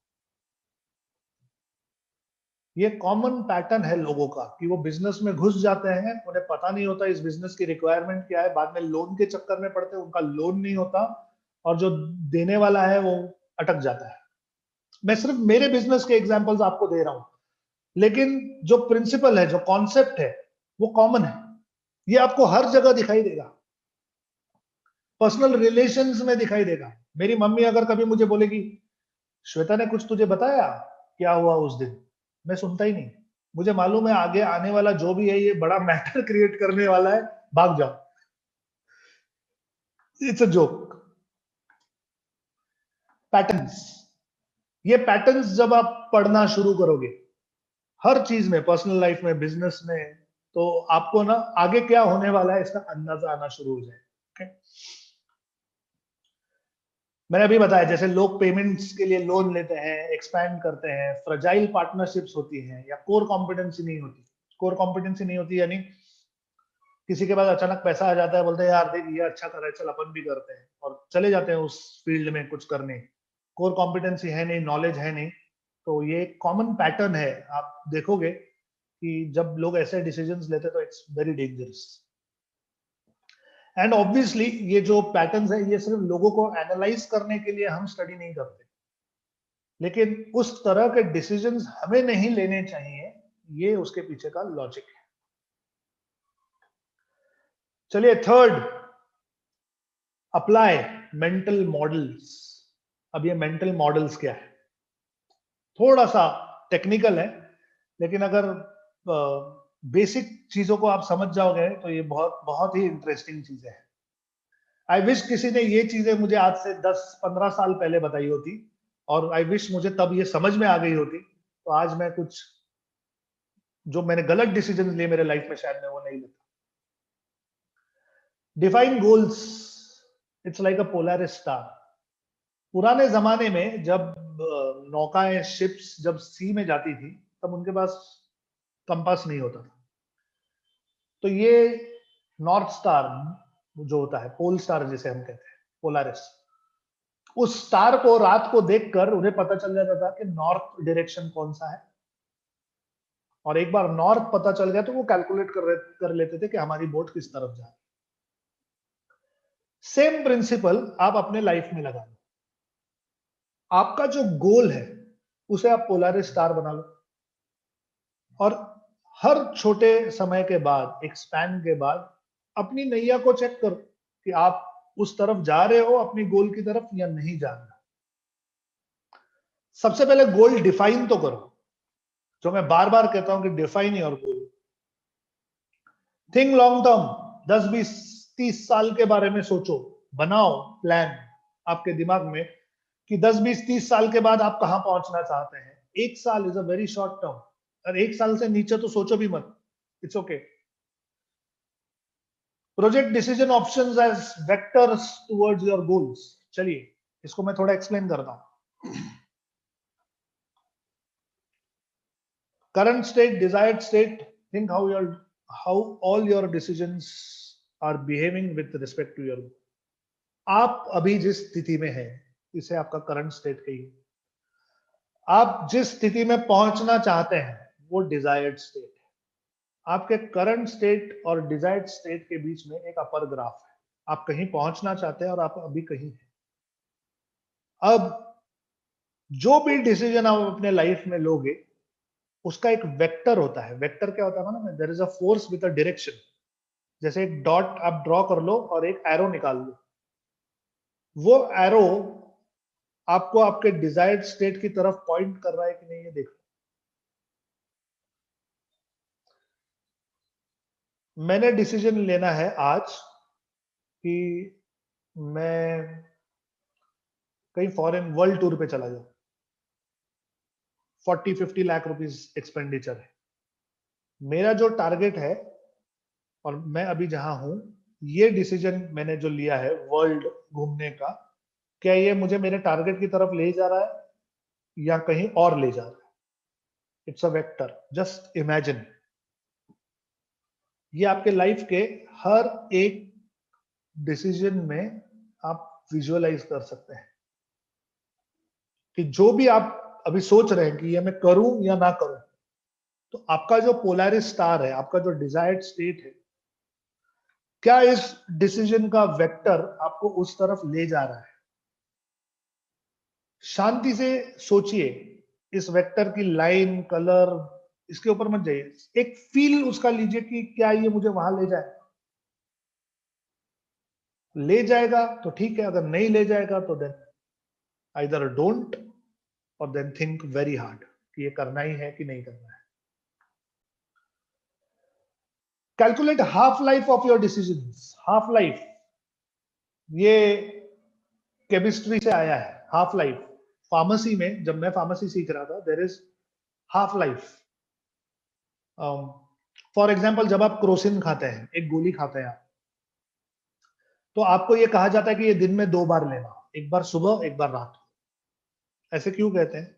ये कॉमन पैटर्न है लोगों का कि वो बिजनेस में घुस जाते हैं, उन्हें पता नहीं होता इस बिजनेस की रिक्वायरमेंट क्या है, बाद में लोन के चक्कर में पड़ते हैं, उनका लोन नहीं होता और जो देने वाला है वो अटक जाता है। मैं सिर्फ मेरे बिजनेस के एग्जांपल्स आपको दे रहा हूं, लेकिन जो प्रिंसिपल है, जो कॉन्सेप्ट है, वो कॉमन है। ये आपको हर जगह दिखाई देगा। पर्सनल रिलेशंस में दिखाई देगा। मेरी मम्मी अगर कभी मुझे बोलेगी, श्वेता ने कुछ तुझे बताया क्या हुआ उस दिन, मैं सुनता ही नहीं। मुझे मालूम है आगे आने वाला जो भी है ये बड़ा मैटर क्रिएट करने वाला है, भाग जाओ, इट्स अ जोक। पैटर्न्स, ये पैटर्न्स जब आप पढ़ना शुरू करोगे हर चीज में, पर्सनल लाइफ में, बिजनेस में, तो आपको ना आगे क्या होने वाला है इसका अंदाजा आना शुरू हो जाए। okay? मैंने अभी बताया जैसे लोग पेमेंट्स के लिए लोन लेते हैं, एक्सपैंड करते हैं, फ्रजाइल पार्टनरशिप्स होती हैं या कोर कॉम्पिटेंसी नहीं होती। कोर कॉम्पिटेंसी नहीं होती यानी किसी के पास अचानक पैसा आ जाता है, बोलते हैं यार देख ये अच्छा कर रहा है, चल अपन भी करते हैं, और चले जाते हैं उस फील्ड में कुछ करने। कोर कॉम्पिटेंसी है नहीं, नॉलेज है नहीं। तो ये कॉमन पैटर्न है, आप देखोगे कि जब लोग ऐसे डिसीजंस लेते हैं तो it's very dangerous. And obviously ये जो पैटर्न्स है ये सिर्फ लोगों को एनालाइज करने के लिए हम स्टडी नहीं करते, लेकिन उस तरह के डिसीजंस हमें नहीं लेने चाहिए, ये उसके पीछे का लॉजिक है। चलिए थर्ड, अप्लाई मेंटल मॉडल्स। अब ये मेंटल मॉडल्स क्या है, थोड़ा सा टेक्निकल है, लेकिन अगर बेसिक चीजों को आप समझ जाओगे तो ये बहुत बहुत ही इंटरेस्टिंग चीजें हैं। आई विश किसी ने ये चीजें मुझे आज से 10-15 साल पहले बताई होती, और आई विश मुझे तब ये समझ में आ गई होती, तो आज मैं कुछ जो मैंने गलत डिसीजन लिए मेरे लाइफ में शायद मैं वो नहीं लेता। Define goals, it's like a Polaris star. पुराने जमाने में जब नौकाएं, शिप्स जब सी में जाती थी, तब उनके पास कंपास नहीं होता था। तो ये नॉर्थ स्टार जो होता है, पोल स्टार जिसे हम कहते हैं, पोलारिस, उस स्टार को रात को देखकर उन्हें पता चल जाता था कि नॉर्थ डायरेक्शन कौन सा है। और एक बार नॉर्थ पता चल गया तो वो कैलकुलेट कर लेते थे कि हमारी बोट किस तरफ जा रही है। सेम प्रिंसिपल आप अपने लाइफ में लगा लो। आपका जो गोल है उसे आप पोलारिस स्टार बना लो, और हर छोटे समय के बाद, एक स्पैन के बाद, अपनी नैया को चेक करो कि आप उस तरफ जा रहे हो अपनी गोल की तरफ या नहीं जा रहे। सबसे पहले गोल डिफाइन तो करो, जो मैं बार बार कहता हूं कि define your goal. Think long term, 10-20-30 साल के बारे में सोचो, बनाओ प्लान आपके दिमाग में कि 10-20-30 साल के बाद आप कहां पहुंचना चाहते हैं। एक साल is a very short term, और एक साल से नीचे तो सोचो भी मत, it's okay. Project decision options as vectors towards your goals. चलिए इसको मैं थोड़ा एक्सप्लेन करता हूं। Current state, desired state, think how all your decisions are behaving with respect to your. आप अभी जिस स्थिति में है इसे आपका करंट स्टेट कहिए। आप जिस स्थिति में पहुंचना चाहते हैं वो डिजायर्ड स्टेट है। आपके करंट स्टेट और डिजायर्ड स्टेट के बीच में एक अपर ग्राफ है। आप कहीं पहुंचना चाहते हैं और आप अभी कहीं हैं। अब जो भी डिसीजन आप अपने लाइफ में लोगे उसका एक वेक्टर होता है। वेक्टर क्या होता है ना, there is a force with a direction. जैसे एक डॉट आप ड्रॉ कर लो और एक एरो निकाल लो, वो एरो आपको आपके डिजायर्ड स्टेट की तरफ पॉइंट कर रहा है कि नहीं, ये देखो। मैंने डिसीजन लेना है आज कि मैं कहीं फॉरेन वर्ल्ड टूर पे चला जाओ, 40-50 लाख रुपीस एक्सपेंडिचर है। मेरा जो टारगेट है और मैं अभी जहां हूं, ये डिसीजन मैंने जो लिया है वर्ल्ड घूमने का, क्या ये मुझे मेरे टारगेट की तरफ ले जा रहा है या कहीं और ले जा रहा है? It's a vector, just imagine. ये आपके लाइफ के हर एक डिसीजन में आप विजुअलाइज कर सकते हैं कि जो भी आप अभी सोच रहे हैं कि ये मैं करूं या ना करूं, तो आपका जो पोलैरिस स्टार है, आपका जो डिजायर्ड स्टेट है, क्या इस डिसीजन का वेक्टर आपको उस तरफ ले जा रहा है? शांति से सोचिए, इस वेक्टर की लाइन, कलर, इसके ऊपर मत जाइए, एक फील उसका लीजिए कि क्या ये मुझे वहां ले जाए। ले जाएगा तो ठीक है, अगर नहीं ले जाएगा तो देन आइदर डोंट और देन थिंक वेरी हार्ड कि ये करना ही है कि नहीं करना है। Calculate half life of your decisions. Half life ये केमिस्ट्री से आया है। हाफ लाइफ, फार्मेसी में जब मैं फार्मेसी सीख रहा था, there is half life. For example, जब आप क्रोसिन खाते हैं, एक गोली खाते हैं आप, तो आपको ये कहा जाता है कि ये दिन में 2 बार लेना, एक बार सुबह, एक बार रात को। ऐसे क्यों कहते हैं?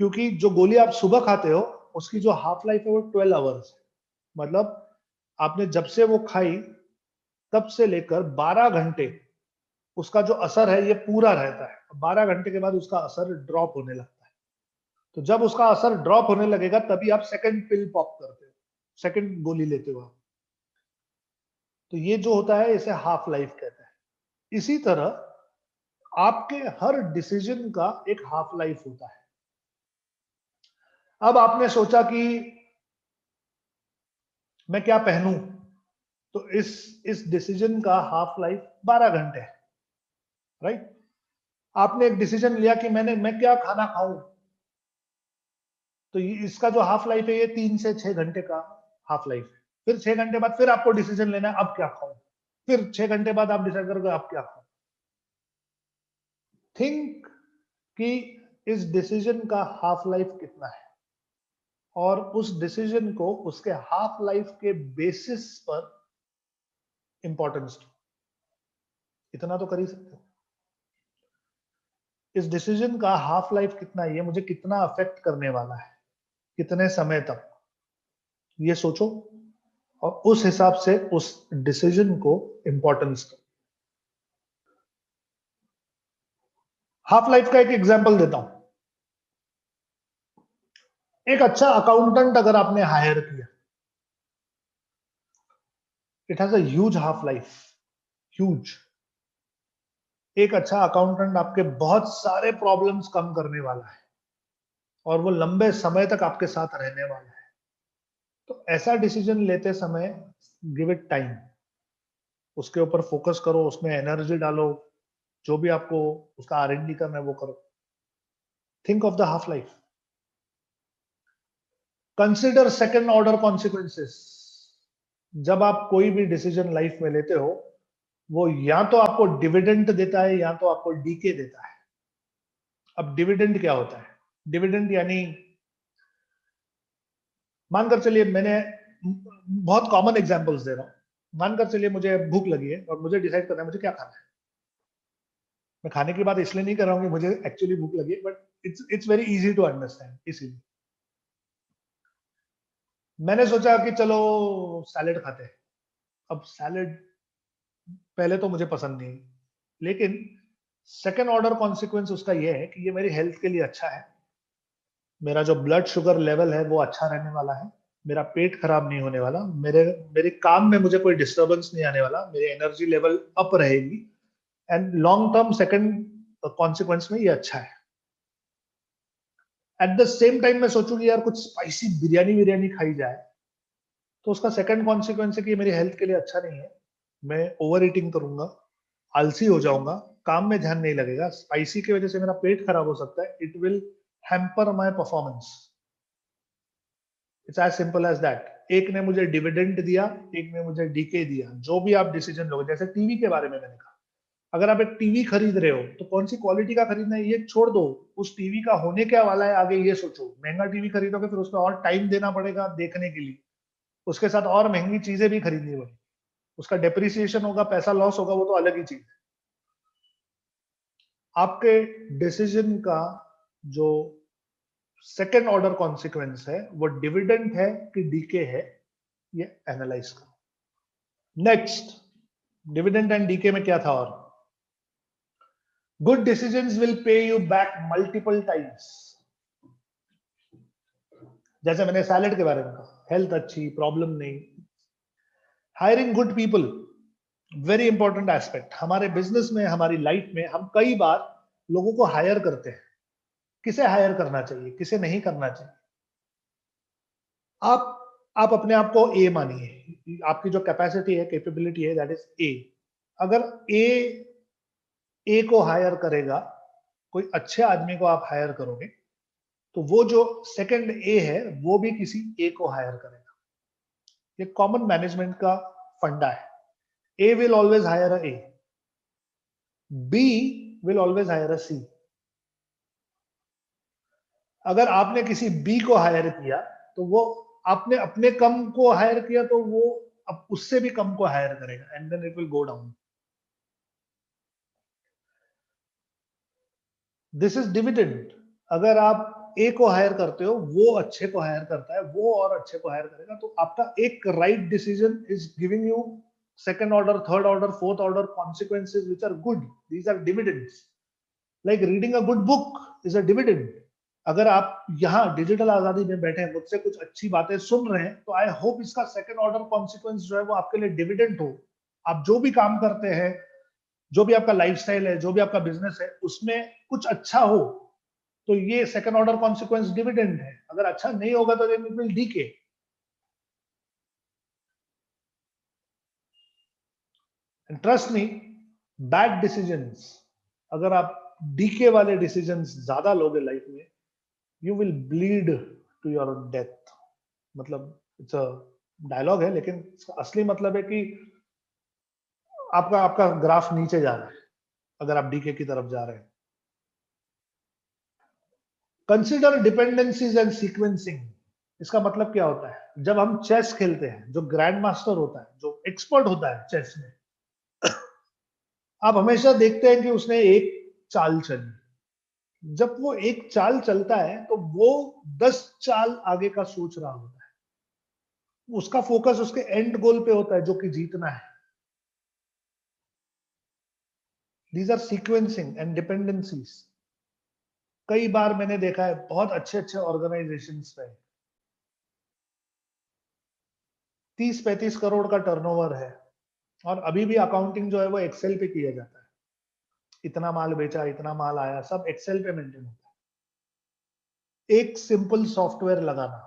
क्योंकि जो गोली आप सुबह खाते हो, उसकी जो हाफ लाइफ है वो 12 आवर्स है। मतलब आपने जब से वो खाई, तब से लेकर 12 घंटे उसका जो असर है ये पूरा रहता है। 12 घंटे के बाद उसका असर ड्रॉप होने लगता है। तो जब उसका असर ड्रॉप होने लगेगा, तभी आप सेकंड पिल पॉप करते हो, सेकंड गोली लेते हो आप। तो ये जो होता है, इसे हाफ लाइफ कहते हैं। इसी तरह आपके हर डिसीजन का एक हाफ लाइफ होता है। अब आपने सोचा कि मैं क्या पहनूं, तो इस डिसीजन का हाफ लाइफ 12 घंटे है, राइट? आपने एक डिसीजन लिया कि मैं क्या खाना खाऊं, तो इसका जो हाफ लाइफ है ये 3 से 6 घंटे का हाफ लाइफ है। फिर 6 घंटे बाद फिर आपको डिसीजन लेना है, अब क्या खाऊं। फिर 6 घंटे बाद आप डिसाइड करोगे अब क्या खाऊं। थिंक कि इस डिसीजन का हाफ लाइफ कितना है, और उस डिसीजन को उसके हाफ लाइफ के बेसिस पर इंपॉर्टेंस दो। इतना तो कर ही सकते हो। इस डिसीजन का हाफ लाइफ कितना है, ये मुझे कितना अफेक्ट करने वाला है, कितने समय तक, ये सोचो और उस हिसाब से उस डिसीजन को इंपॉर्टेंस दो। हाफ लाइफ का एक एग्जांपल देता हूं। एक अच्छा अकाउंटेंट अगर आपने हायर किया, it has a huge half life, huge. एक अच्छा अकाउंटेंट आपके बहुत सारे प्रॉब्लम्स कम करने वाला है, और वो लंबे समय तक आपके साथ रहने वाला है। तो ऐसा डिसीजन लेते समय गिव इट टाइम, उसके ऊपर फोकस करो, उसमें एनर्जी डालो, जो भी आपको उसका R&D करना है वो करो। Think of the half life. Consider second order consequences. जब आप कोई भी डिसीजन लाइफ में लेते हो, वो या तो आपको डिविडेंड देता है या तो आपको डीके देता है। अब डिविडेंड क्या होता है? डिविडेंड यानी, मानकर चलिए, मैंने बहुत कॉमन एग्जांपल्स दे रहा हूं। मानकर चलिए मुझे भूख लगी है और मुझे डिसाइड करना है मुझे क्या खाना है। मैं खाने की बात इसलिए नहीं कर रहा हूँ कि मुझे एक्चुअली भूख लगी है, but it's very easy to understand. इसीलिए मैंने सोचा कि चलो सैलेड खाते हैं। अब सैलेड पहले तो मुझे पसंद नहीं, लेकिन सेकेंड ऑर्डर कॉन्सिक्वेंस उसका यह है कि ये मेरी हेल्थ के लिए अच्छा है। मेरा जो ब्लड शुगर लेवल है वो अच्छा रहने वाला है, मेरा पेट खराब नहीं होने वाला, मेरे काम में मुझे कोई डिस्टरबेंस नहीं आने वाला, मेरी एनर्जी लेवल अप रहेगी, and long term second consequence में ये अच्छा है। एट द सेम टाइम मैं सोचूं कि यार कुछ स्पाइसी बिरयानी खाई जाए, तो उसका सेकंड कॉन्सिक्वेंस है कि मेरी हेल्थ के लिए अच्छा नहीं है, मैं ओवर ईटिंग करूंगा, आलसी हो जाऊंगा, काम में ध्यान नहीं लगेगा, स्पाइसी की वजह से मेरा पेट खराब हो सकता है, it will hamper my performance. It's as simple as that. एक ने मुझे डिविडेंड दिया, एक ने मुझे डीके दिया। जो भी आप डिसीजन लोगे, जैसे टीवी के बारे में मैंने कहा, अगर आप एक टीवी खरीद रहे हो तो कौन सी क्वालिटी का खरीदना है ये छोड़ दो, उस टीवी का होने क्या वाला है आगे ये सोचो। महंगा टीवी खरीदोगे फिर उसमें और टाइम देना पड़ेगा देखने के लिए, उसके साथ और महंगी चीजें भी खरीदनी पड़ेगी, उसका डेप्रिसिएशन होगा, पैसा लॉस होगा, वो तो अलग ही चीज है। आपके डिसीजन का जो सेकेंड ऑर्डर कॉन्सिक्वेंस है वो डिविडेंड है कि डीके है, ये एनालाइज करो। नेक्स्ट, डिविडेंड एंड डीके में क्या था? और good decisions will pay you back multiple times. जैसे मैंने सैलड के बारे में कहा, हेल्थ अच्छी, प्रॉब्लम नहीं। Hiring good people, very important aspect. हमारे बिजनेस में, हमारी लाइफ में हम कई बार लोगों को हायर करते हैं। किसे हायर करना चाहिए, किसे नहीं करना चाहिए? आप अपने आप को ए मानिए, आपकी जो कैपेसिटी है, कैपेबिलिटी है, दैट इज ए। अगर ए को हायर करेगा, कोई अच्छे आदमी को आप हायर करोगे, तो वो जो सेकंड ए है वो भी किसी ए को हायर करेगा। ये कॉमन मैनेजमेंट का फंडा है। A will always hire a A, B will always hire a C. अगर आपने किसी बी को हायर किया तो वो, आपने अपने कम को हायर किया तो वो अब उससे भी कम को हायर करेगा, and then it will go down. This is dividend. अगर आप ए को हायर करते हो, वो अच्छे को हायर करता है, वो और अच्छे को हायर करेगा, तो आपका एक right decision is giving you second order, third order, fourth order consequences which are good. These are dividends. Like reading a good book is a dividend. अगर आप यहाँ डिजिटल आजादी में बैठे हैं, मुझसे कुछ अच्छी बातें सुन रहे हैं, तो आई होप इसका सेकंड ऑर्डर कॉन्सिक्वेंस जो है वो आपके लिए डिविडेंड हो। आप जो भी काम करते हैं, जो भी आपका लाइफस्टाइल है, जो भी आपका बिजनेस है, उसमें कुछ अच्छा हो, तो ये सेकंड ऑर्डर कॉन्सिक्वेंस डिविडेंड है। अगर अच्छा नहीं होगा तो then it will decay. Trust me, bad decisions, अगर आप डीके वाले डिसीजंस ज्यादा लोगे लाइफ में, you will bleed to your death. मतलब इट्स अ डायलॉग है, लेकिन इसका असली मतलब है कि आपका आपका ग्राफ नीचे जा रहा है अगर आप डीके की तरफ जा रहे हैं। Consider dependencies and sequencing. इसका मतलब क्या होता है? जब हम चेस खेलते हैं, जो ग्रैंड मास्टर होता है, जो एक्सपर्ट होता है चेस में, आप हमेशा देखते हैं कि उसने एक चाल चली। जब वो एक चाल चलता है तो वो 10 चाल आगे का सोच रहा होता है। उसका फोकस उसके एंड गोल पे होता है, जो कि जीतना है। These are sequencing and dependencies. कई बार मैंने देखा है बहुत अच्छे अच्छे ऑर्गेनाइजेशंस में 30-35 करोड़ का टर्नओवर है, और अभी भी अकाउंटिंग जो है वो एक्सेल पे किया जाता है। इतना माल बेचा, इतना माल आया, सब एक्सेल पे मेंटेन होता है। एक सिंपल सॉफ्टवेयर लगाना,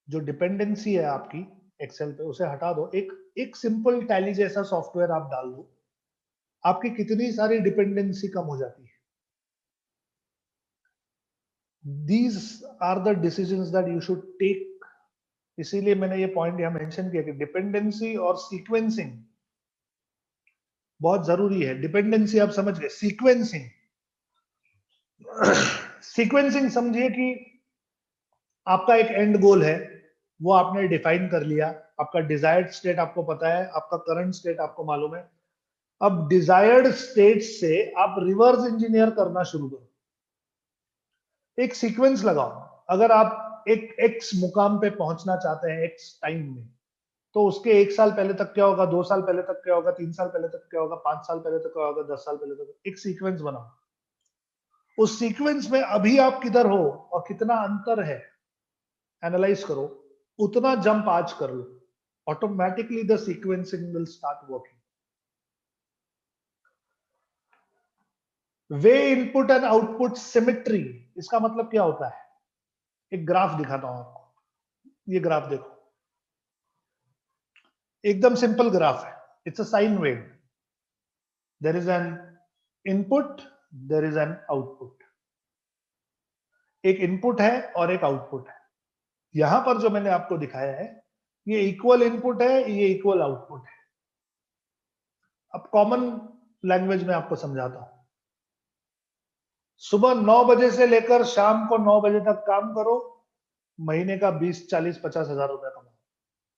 जो डिपेंडेंसी है आपकी एक्सेल पे, उसे हटा दो। एक एक सिंपल टैली जैसा सॉफ्टवेयर आप डाल दो, आपकी कितनी सारी डिपेंडेंसी कम हो जाती है। These are the decisions that you should take. इसीलिए मैंने ये पॉइंट यहां मेंशन किया कि डिपेंडेंसी और सीक्वेंसिंग बहुत जरूरी है। डिपेंडेंसी आप समझ गए, सीक्वेंसिंग सीक्वेंसिंग समझिए कि आपका एक एंड गोल है, वो आपने डिफाइन कर लिया। आपका डिजायर्ड स्टेट आपको पता है, आपका करंट स्टेट आपको मालूम है। अब डिजायर्ड स्टेट से आप रिवर्स इंजीनियर करना शुरू करो। एक सीक्वेंस लगाओ। अगर आप एक एक्स मुकाम पे पहुंचना चाहते हैं एक्स टाइम में, तो उसके 1 साल पहले तक क्या होगा, 2 साल पहले तक क्या होगा, 3 साल पहले तक क्या होगा, 5 साल पहले तक क्या होगा, 10 साल पहले तक। एक सीक्वेंस बनाओ। उस सीक्वेंस में अभी आप किधर हो और कितना अंतर है, एनालाइज करो। उतना जंप आज कर लो, automatically the sequencing will start working. Way input and output symmetry. इसका मतलब क्या होता है? एक ग्राफ दिखाता हूं आपको। ये ग्राफ देखो, एकदम सिंपल ग्राफ है। It's a sine wave. There is an input, there is an output. एक इनपुट है और एक आउटपुट है। यहां पर जो मैंने आपको दिखाया है, ये इक्वल इनपुट है, ये इक्वल आउटपुट है। अब कॉमन लैंग्वेज में आपको समझाता हूं। सुबह 9 बजे से लेकर शाम को 9 बजे तक काम करो, महीने का 20, 40, 50 हजार रुपया कमाओ।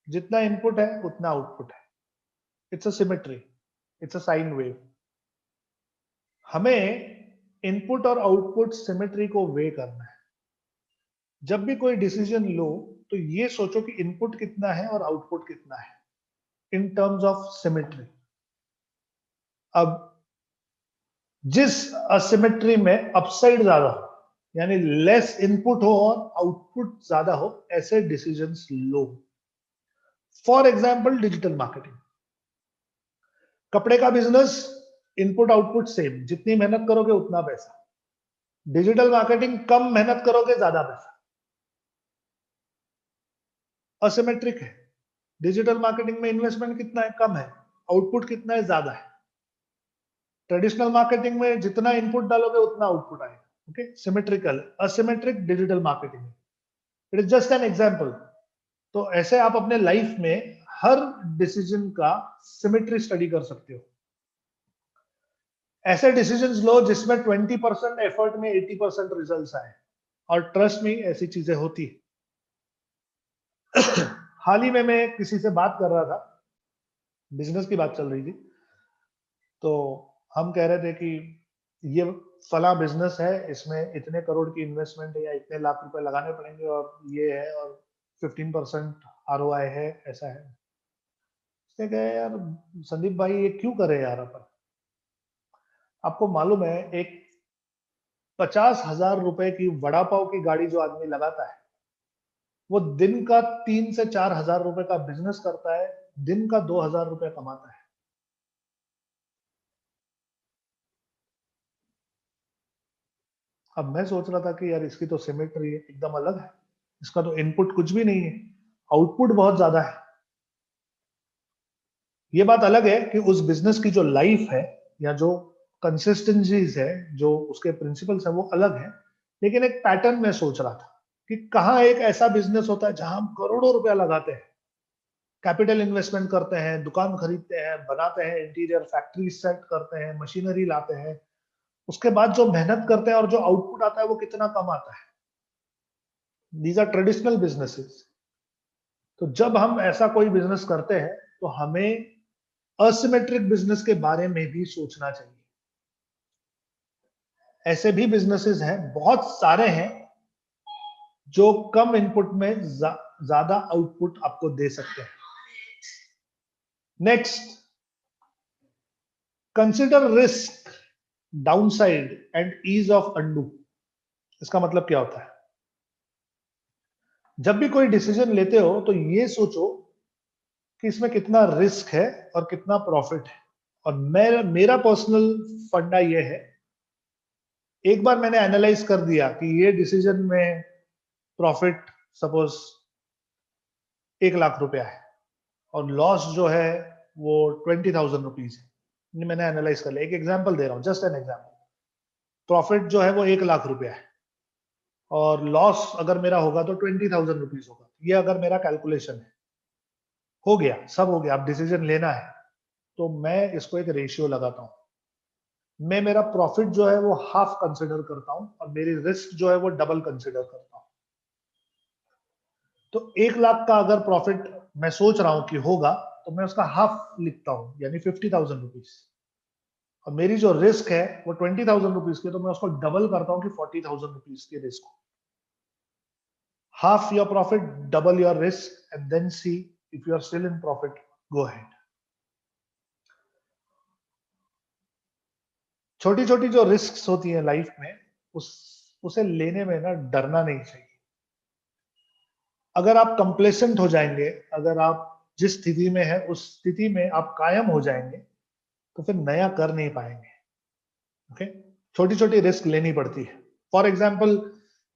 जितना इनपुट है उतना आउटपुट है। It's a symmetry, it's a sine wave. हमें इनपुट और आउटपुट सिमेट्री को वे करना है। जब भी कोई डिसीजन लो तो ये सोचो कि इनपुट कितना है और आउटपुट कितना है इन टर्म्स ऑफ सिमेट्री। अब जिस असिमेट्री में अपसाइड ज्यादा हो, यानी लेस इनपुट हो और आउटपुट ज्यादा हो, ऐसे decisions low. For example digital marketing, कपड़े का बिजनेस, इनपुट आउटपुट सेम, जितनी मेहनत करोगे उतना पैसा। डिजिटल मार्केटिंग, कम मेहनत करोगे ज्यादा पैसा। असिमेट्रिक है। डिजिटल मार्केटिंग में इन्वेस्टमेंट कितना है, कम है, आउटपुट कितना है, ज्यादा है। ट्रेडिशनल मार्केटिंग में जितना इनपुट डालोगे उतना आउटपुट आएगा। Okay, symmetrical. Asymmetric digital marketing, it is just an example. तो ऐसे आप अपने लाइफ में हर डिसीजन का सिमेट्री स्टडी कर सकते हो। ऐसे डिसीजंस लो जिसमें 20% एफर्ट में 80% रिजल्ट्स आए, और ट्रस्ट में ऐसी चीजें होती है। हाल ही में मैं किसी से बात कर रहा था, बिजनेस की बात चल रही थी, तो हम कह रहे थे कि ये फला बिजनेस है, इसमें इतने करोड़ की इन्वेस्टमेंट है या इतने लाख रुपए लगाने पड़ेंगे, और ये है, और 15% ROI है, ऐसा है। उसने कहा यार संदीप भाई ये क्यों करे यार अपन। आपको मालूम है एक 50,000 रुपए की वड़ा पाव की गाड़ी जो आदमी लगाता है, वो दिन का 3 से 4 हजार रुपए का बिजनेस करता है, दिन का 2,000 रुपए कमाता है। अब मैं सोच रहा था कि यार इसकी तो सिमेट्री एकदम अलग है, इसका तो इनपुट कुछ भी नहीं है, आउटपुट बहुत ज्यादा है। ये बात अलग है कि उस बिजनेस की जो लाइफ है या जो कंसिस्टेंसीज है, जो उसके प्रिंसिपल्स है, वो अलग है। लेकिन एक पैटर्न में सोच रहा था कि कहाँ एक ऐसा बिजनेस होता है जहां हम करोड़ों रुपया लगाते हैं, कैपिटल इन्वेस्टमेंट करते हैं, दुकान खरीदते हैं, बनाते हैं, इंटीरियर फैक्ट्री सेट करते हैं, मशीनरी लाते हैं, उसके बाद जो मेहनत करते हैं और जो आउटपुट आता है वो कितना कम आता है। These are traditional businesses. तो जब हम ऐसा कोई बिजनेस करते हैं तो हमें असिमेट्रिक बिजनेस के बारे में भी सोचना चाहिए। ऐसे भी बिजनेसेस हैं, बहुत सारे हैं, जो कम इनपुट में ज्यादा आउटपुट आपको दे सकते हैं। Next, consider risk, downside and ease of undo. इसका मतलब क्या होता है? जब भी कोई डिसीजन लेते हो तो ये सोचो कि इसमें कितना रिस्क है और कितना प्रॉफिट है। और मेरा पर्सनल फंडा ये है, एक बार मैंने एनालाइज कर दिया कि ये डिसीजन में प्रॉफिट सपोज 1 लाख रुपया है और लॉस जो है वो 20,000 रुपीज है। मैंने एनालाइज कर लिया, एक एग्जांपल दे रहा हूं, जस्ट एन एग्जांपल। प्रॉफिट जो है वो 1 लाख रुपया है और लॉस अगर मेरा होगा तो 20,000 रुपीज होगा। ये अगर मेरा कैलकुलेशन है, हो गया, सब हो गया, अब डिसीजन लेना है, तो मैं इसको एक रेशियो लगाता हूं। मैं मेरा प्रॉफिट जो है वो हाफ कंसिडर करता हूं और मेरी रिस्क जो है वो डबल कंसिडर करता हूं। तो 1 लाख का अगर प्रॉफिट मैं सोच रहा हूं कि होगा, तो मैं उसका हाफ लिखता हूं, यानी 50,000 रुपीज। और मेरी जो रिस्क है वो 20,000 रुपीज की, तो मैं उसको डबल करता हूं कि 40,000 रुपीज की risk. half your profit, double your risk, and then see if you are still in profit, go ahead. छोटी छोटी जो रिस्क होती है लाइफ में, उसे लेने में ना डरना नहीं चाहिए। अगर आप कंप्लेसेंट हो जाएंगे, अगर आप जिस स्थिति में है उस स्थिति में आप कायम हो जाएंगे, तो फिर नया कर नहीं पाएंगे। ओके, छोटी छोटी रिस्क लेनी पड़ती है। फॉर एग्जाम्पल,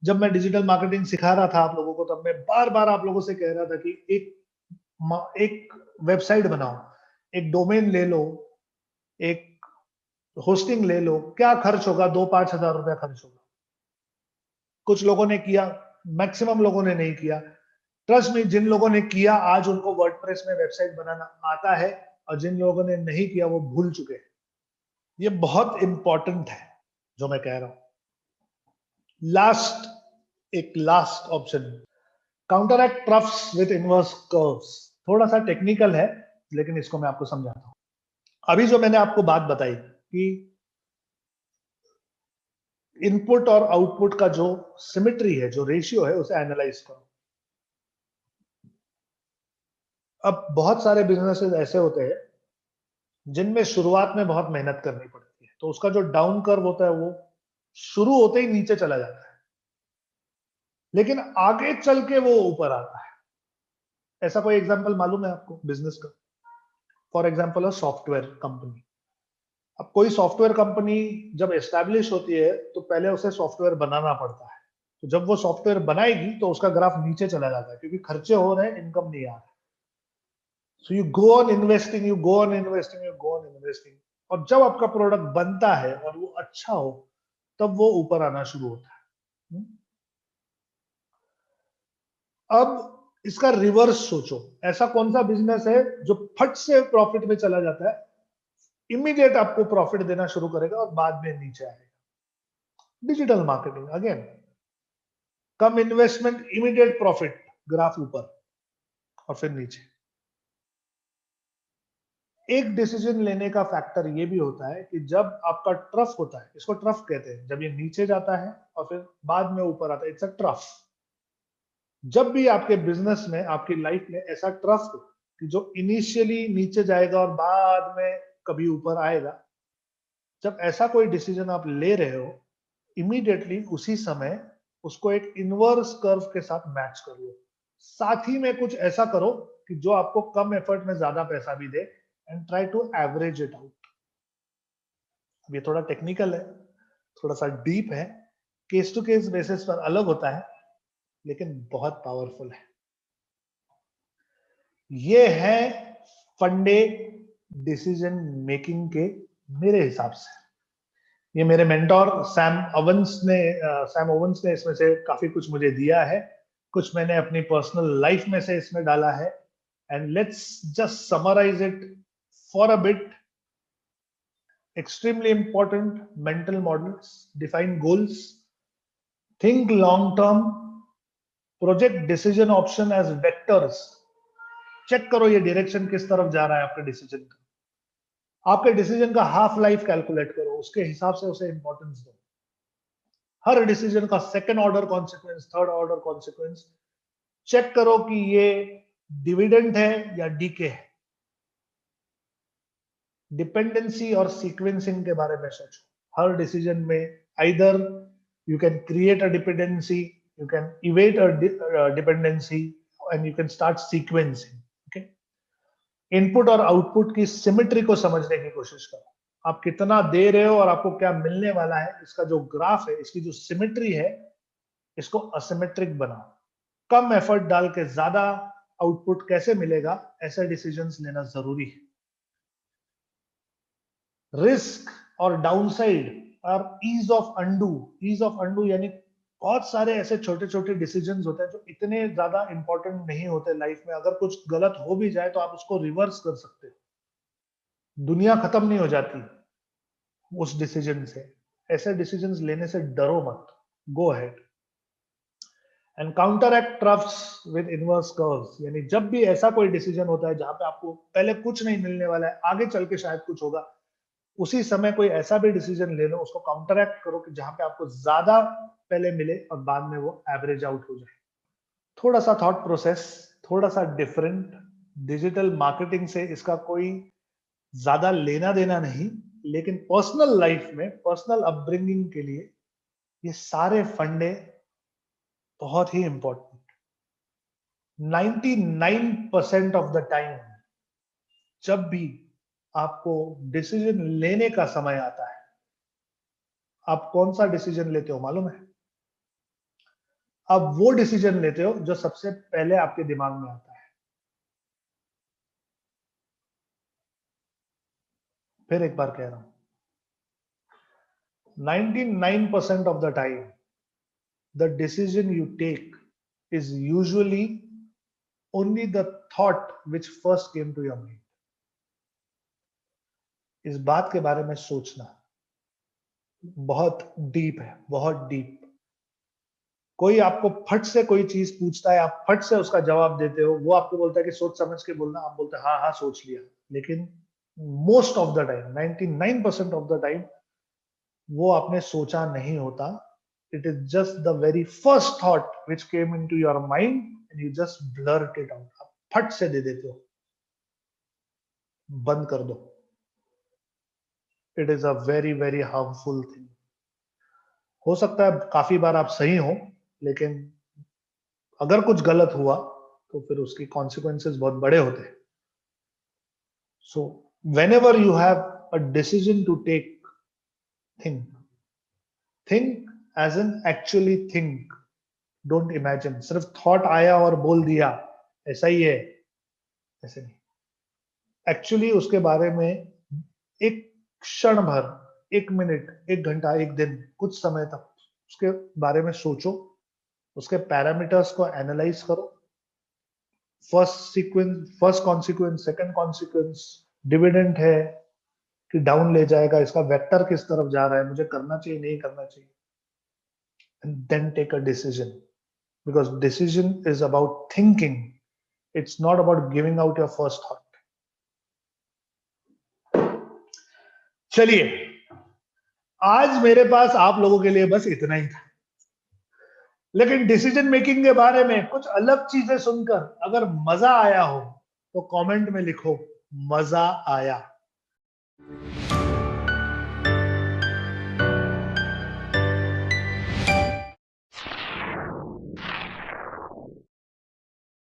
जब मैं डिजिटल मार्केटिंग सिखा रहा था आप लोगों को, तब मैं बार बार आप लोगों से कह रहा था कि एक वेबसाइट बनाओ, एक डोमेन ले लो, एक होस्टिंग ले लो, क्या खर्च होगा? 2-5 हजार रुपया खर्च होगा। कुछ लोगों ने किया, मैक्सिमम लोगों ने नहीं किया। ट्रस्ट में, जिन लोगों ने किया आज उनको वर्डप्रेस में वेबसाइट बनाना आता है, और जिन लोगों ने नहीं किया वो भूल चुके हैं। ये बहुत इंपॉर्टेंट है जो मैं कह रहा हूं। Last option, counteract troughs with inverse curves. थोड़ा सा टेक्निकल है लेकिन इसको मैं आपको समझाता हूं। अभी जो मैंने आपको बात बताई कि इनपुट और आउटपुट का जो सिमेट्री है, जो रेशियो है, उसे एनालाइज करो। अब बहुत सारे बिजनेसेस ऐसे होते हैं जिनमें शुरुआत में बहुत मेहनत करनी पड़ती है, तो उसका जो डाउन कर्व होता है वो शुरू होते ही नीचे चला जाता है, लेकिन आगे चल के वो ऊपर आता है। ऐसा कोई एग्जांपल मालूम है आपको बिजनेस का? For example a software company. अब कोई सॉफ्टवेयर कंपनी जब एस्टैब्लिश होती है तो पहले उसे सॉफ्टवेयर बनाना पड़ता है। तो जब वो सॉफ्टवेयर बनाएगी तो उसका ग्राफ नीचे चला जाता है क्योंकि खर्चे हो रहे हैं, इनकम नहीं आ रहा। So you go on investing, you go on investing, you go on investing, और जब आपका प्रोडक्ट बनता है और वो अच्छा हो तब वो ऊपर आना शुरू होता है। अब इसका रिवर्स सोचो, ऐसा कौन सा बिजनेस है जो फट से प्रॉफिट में चला जाता है, इमीडिएट आपको प्रॉफिट देना शुरू करेगा और बाद में नीचे आएगा? डिजिटल मार्केटिंग अगेन, कम इन्वेस्टमेंट, इमीडिएट प्रॉफिट, ग्राफ ऊपर और फिर नीचे। एक डिसीजन लेने का फैक्टर ये भी होता है कि जब आपका ट्रफ होता है, इसको ट्रफ कहते हैं, जब ये नीचे जाता है और फिर बाद में ऊपर आता है, इट्स अ ट्रफ। जब भी आपके बिजनेस में, आपकी लाइफ में ऐसा ट्रफ हो कि जो इनिशियली नीचे जाएगा और बाद में कभी ऊपर आएगा, जब ऐसा कोई डिसीजन आप ले रहे हो, इमीडिएटली उसी समय उसको एक इनवर्स कर्व के साथ मैच कर लो। साथ ही में कुछ ऐसा करो कि जो आपको कम एफर्ट में ज्यादा पैसा भी दे, and try to average it out. ये थोड़ा टेक्निकल है, थोड़ा सा डीप है, केस टू केस बेसिस पर अलग होता है, लेकिन बहुत पावरफुल है। ये है फंडे डिसीजन मेकिंग के मेरे हिसाब से। ये मेरे मेंटोर सैम ओवंस ने इसमें से काफी कुछ मुझे दिया है, कुछ मैंने अपनी पर्सनल लाइफ में से इसमें डाला है। And let's just summarise it for a bit. Extremely important mental models, define goals, think long term, project decision option as vectors। Check करो ये डायरेक्शन किस तरफ जा रहा है आपके डिसीजन का। आपके डिसीजन का हाफ लाइफ कैलकुलेट करो, उसके हिसाब से उसे इंपॉर्टेंस दो। हर डिसीजन का second order consequence, third order consequence check करो कि ये डिविडेंड है या डीके है। डिपेंडेंसी और सीक्वेंसिंग के बारे में सोचो। हर डिसीजन में either you can create a dependency, you can evade a dependency, and you can start sequencing. Okay, input और आउटपुट की सिमेट्री को समझने की कोशिश करो। आप कितना दे रहे हो और आपको क्या मिलने वाला है, इसका जो ग्राफ है, इसकी जो सिमेट्री है, इसको असिमेट्रिक बनाओ। कम एफर्ट डाल के ज्यादा आउटपुट कैसे मिलेगा, ऐसे डिसीजंस लेना जरूरी है। रिस्क और डाउनसाइड और ईज ऑफ अंडू यानी बहुत सारे ऐसे छोटे छोटे डिसीजंस होते हैं जो इतने ज्यादा इंपॉर्टेंट नहीं होते लाइफ में। अगर कुछ गलत हो भी जाए तो आप उसको रिवर्स कर सकते हो। दुनिया खत्म नहीं हो जाती उस डिसीजन से। ऐसे डिसीजंस लेने से डरो मत, go ahead and counter act troughs with inverse curves. यानी जब भी ऐसा कोई डिसीजन होता है जहां पे आपको पहले कुछ नहीं मिलने वाला है, आगे चल के शायद कुछ होगा, उसी समय कोई ऐसा भी डिसीजन ले लो, उसको काउंटरएक्ट करो कि जहां पे आपको ज्यादा पहले मिले और बाद में वो एवरेज आउट हो जाए। थोड़ा सा थॉट प्रोसेस, थोड़ा सा डिफरेंट। डिजिटल मार्केटिंग से इसका कोई ज्यादा लेना देना नहीं, लेकिन पर्सनल लाइफ में, पर्सनल अपब्रिंगिंग के लिए ये सारे फंडे बहुत ही इंपॉर्टेंट। 99% ऑफ द टाइम जब भी आपको डिसीजन लेने का समय आता है, आप कौन सा डिसीजन लेते हो मालूम है? आप वो डिसीजन लेते हो जो सबसे पहले आपके दिमाग में आता है। फिर एक बार कह रहा हूं, 99% of the time the decision you take is usually only the thought which first came to your mind. इस बात के बारे में सोचना बहुत डीप है, बहुत डीप। कोई आपको फट से कोई चीज पूछता है, आप फट से उसका जवाब देते हो, वो आपको बोलता है कि सोच समझ के बोलना, आप बोलते हैं हाँ हाँ सोच लिया। लेकिन most of the time, 99% of the time वो आपने सोचा नहीं होता। It is just the very first thought which came into your mind and you just blurt it out. आप फट से दे देते हो। बंद कर दो। It is a very very harmful thing. हो सकता है काफी बार आप सही हो, लेकिन अगर कुछ गलत हुआ तो फिर उसकी कॉन्सिक्वेंसेस बहुत बड़े होते हैं। सो whenever you have a decision to take, think as in actually think, don't imagine। सिर्फ थॉट आया और बोल दिया ऐसा ही है, ऐसे नहीं। एक्चुअली उसके बारे में एक क्षण भर, 1 मिनट, 1 घंटा, 1 दिन, कुछ समय तक उसके बारे में सोचो, उसके पैरामीटर्स को एनालाइज करो। First sequence, first consequence, second consequence, dividend है कि डाउन ले जाएगा, इसका वेक्टर किस तरफ जा रहा है, मुझे करना चाहिए नहीं करना चाहिए, and then take a decision. Because decision is about thinking, it's not about giving out your first thought. चलिए, आज मेरे पास आप लोगों के लिए बस इतना ही था। लेकिन डिसीजन मेकिंग के बारे में कुछ अलग चीजें सुनकर अगर मजा आया हो तो कमेंट में लिखो, मजा आया।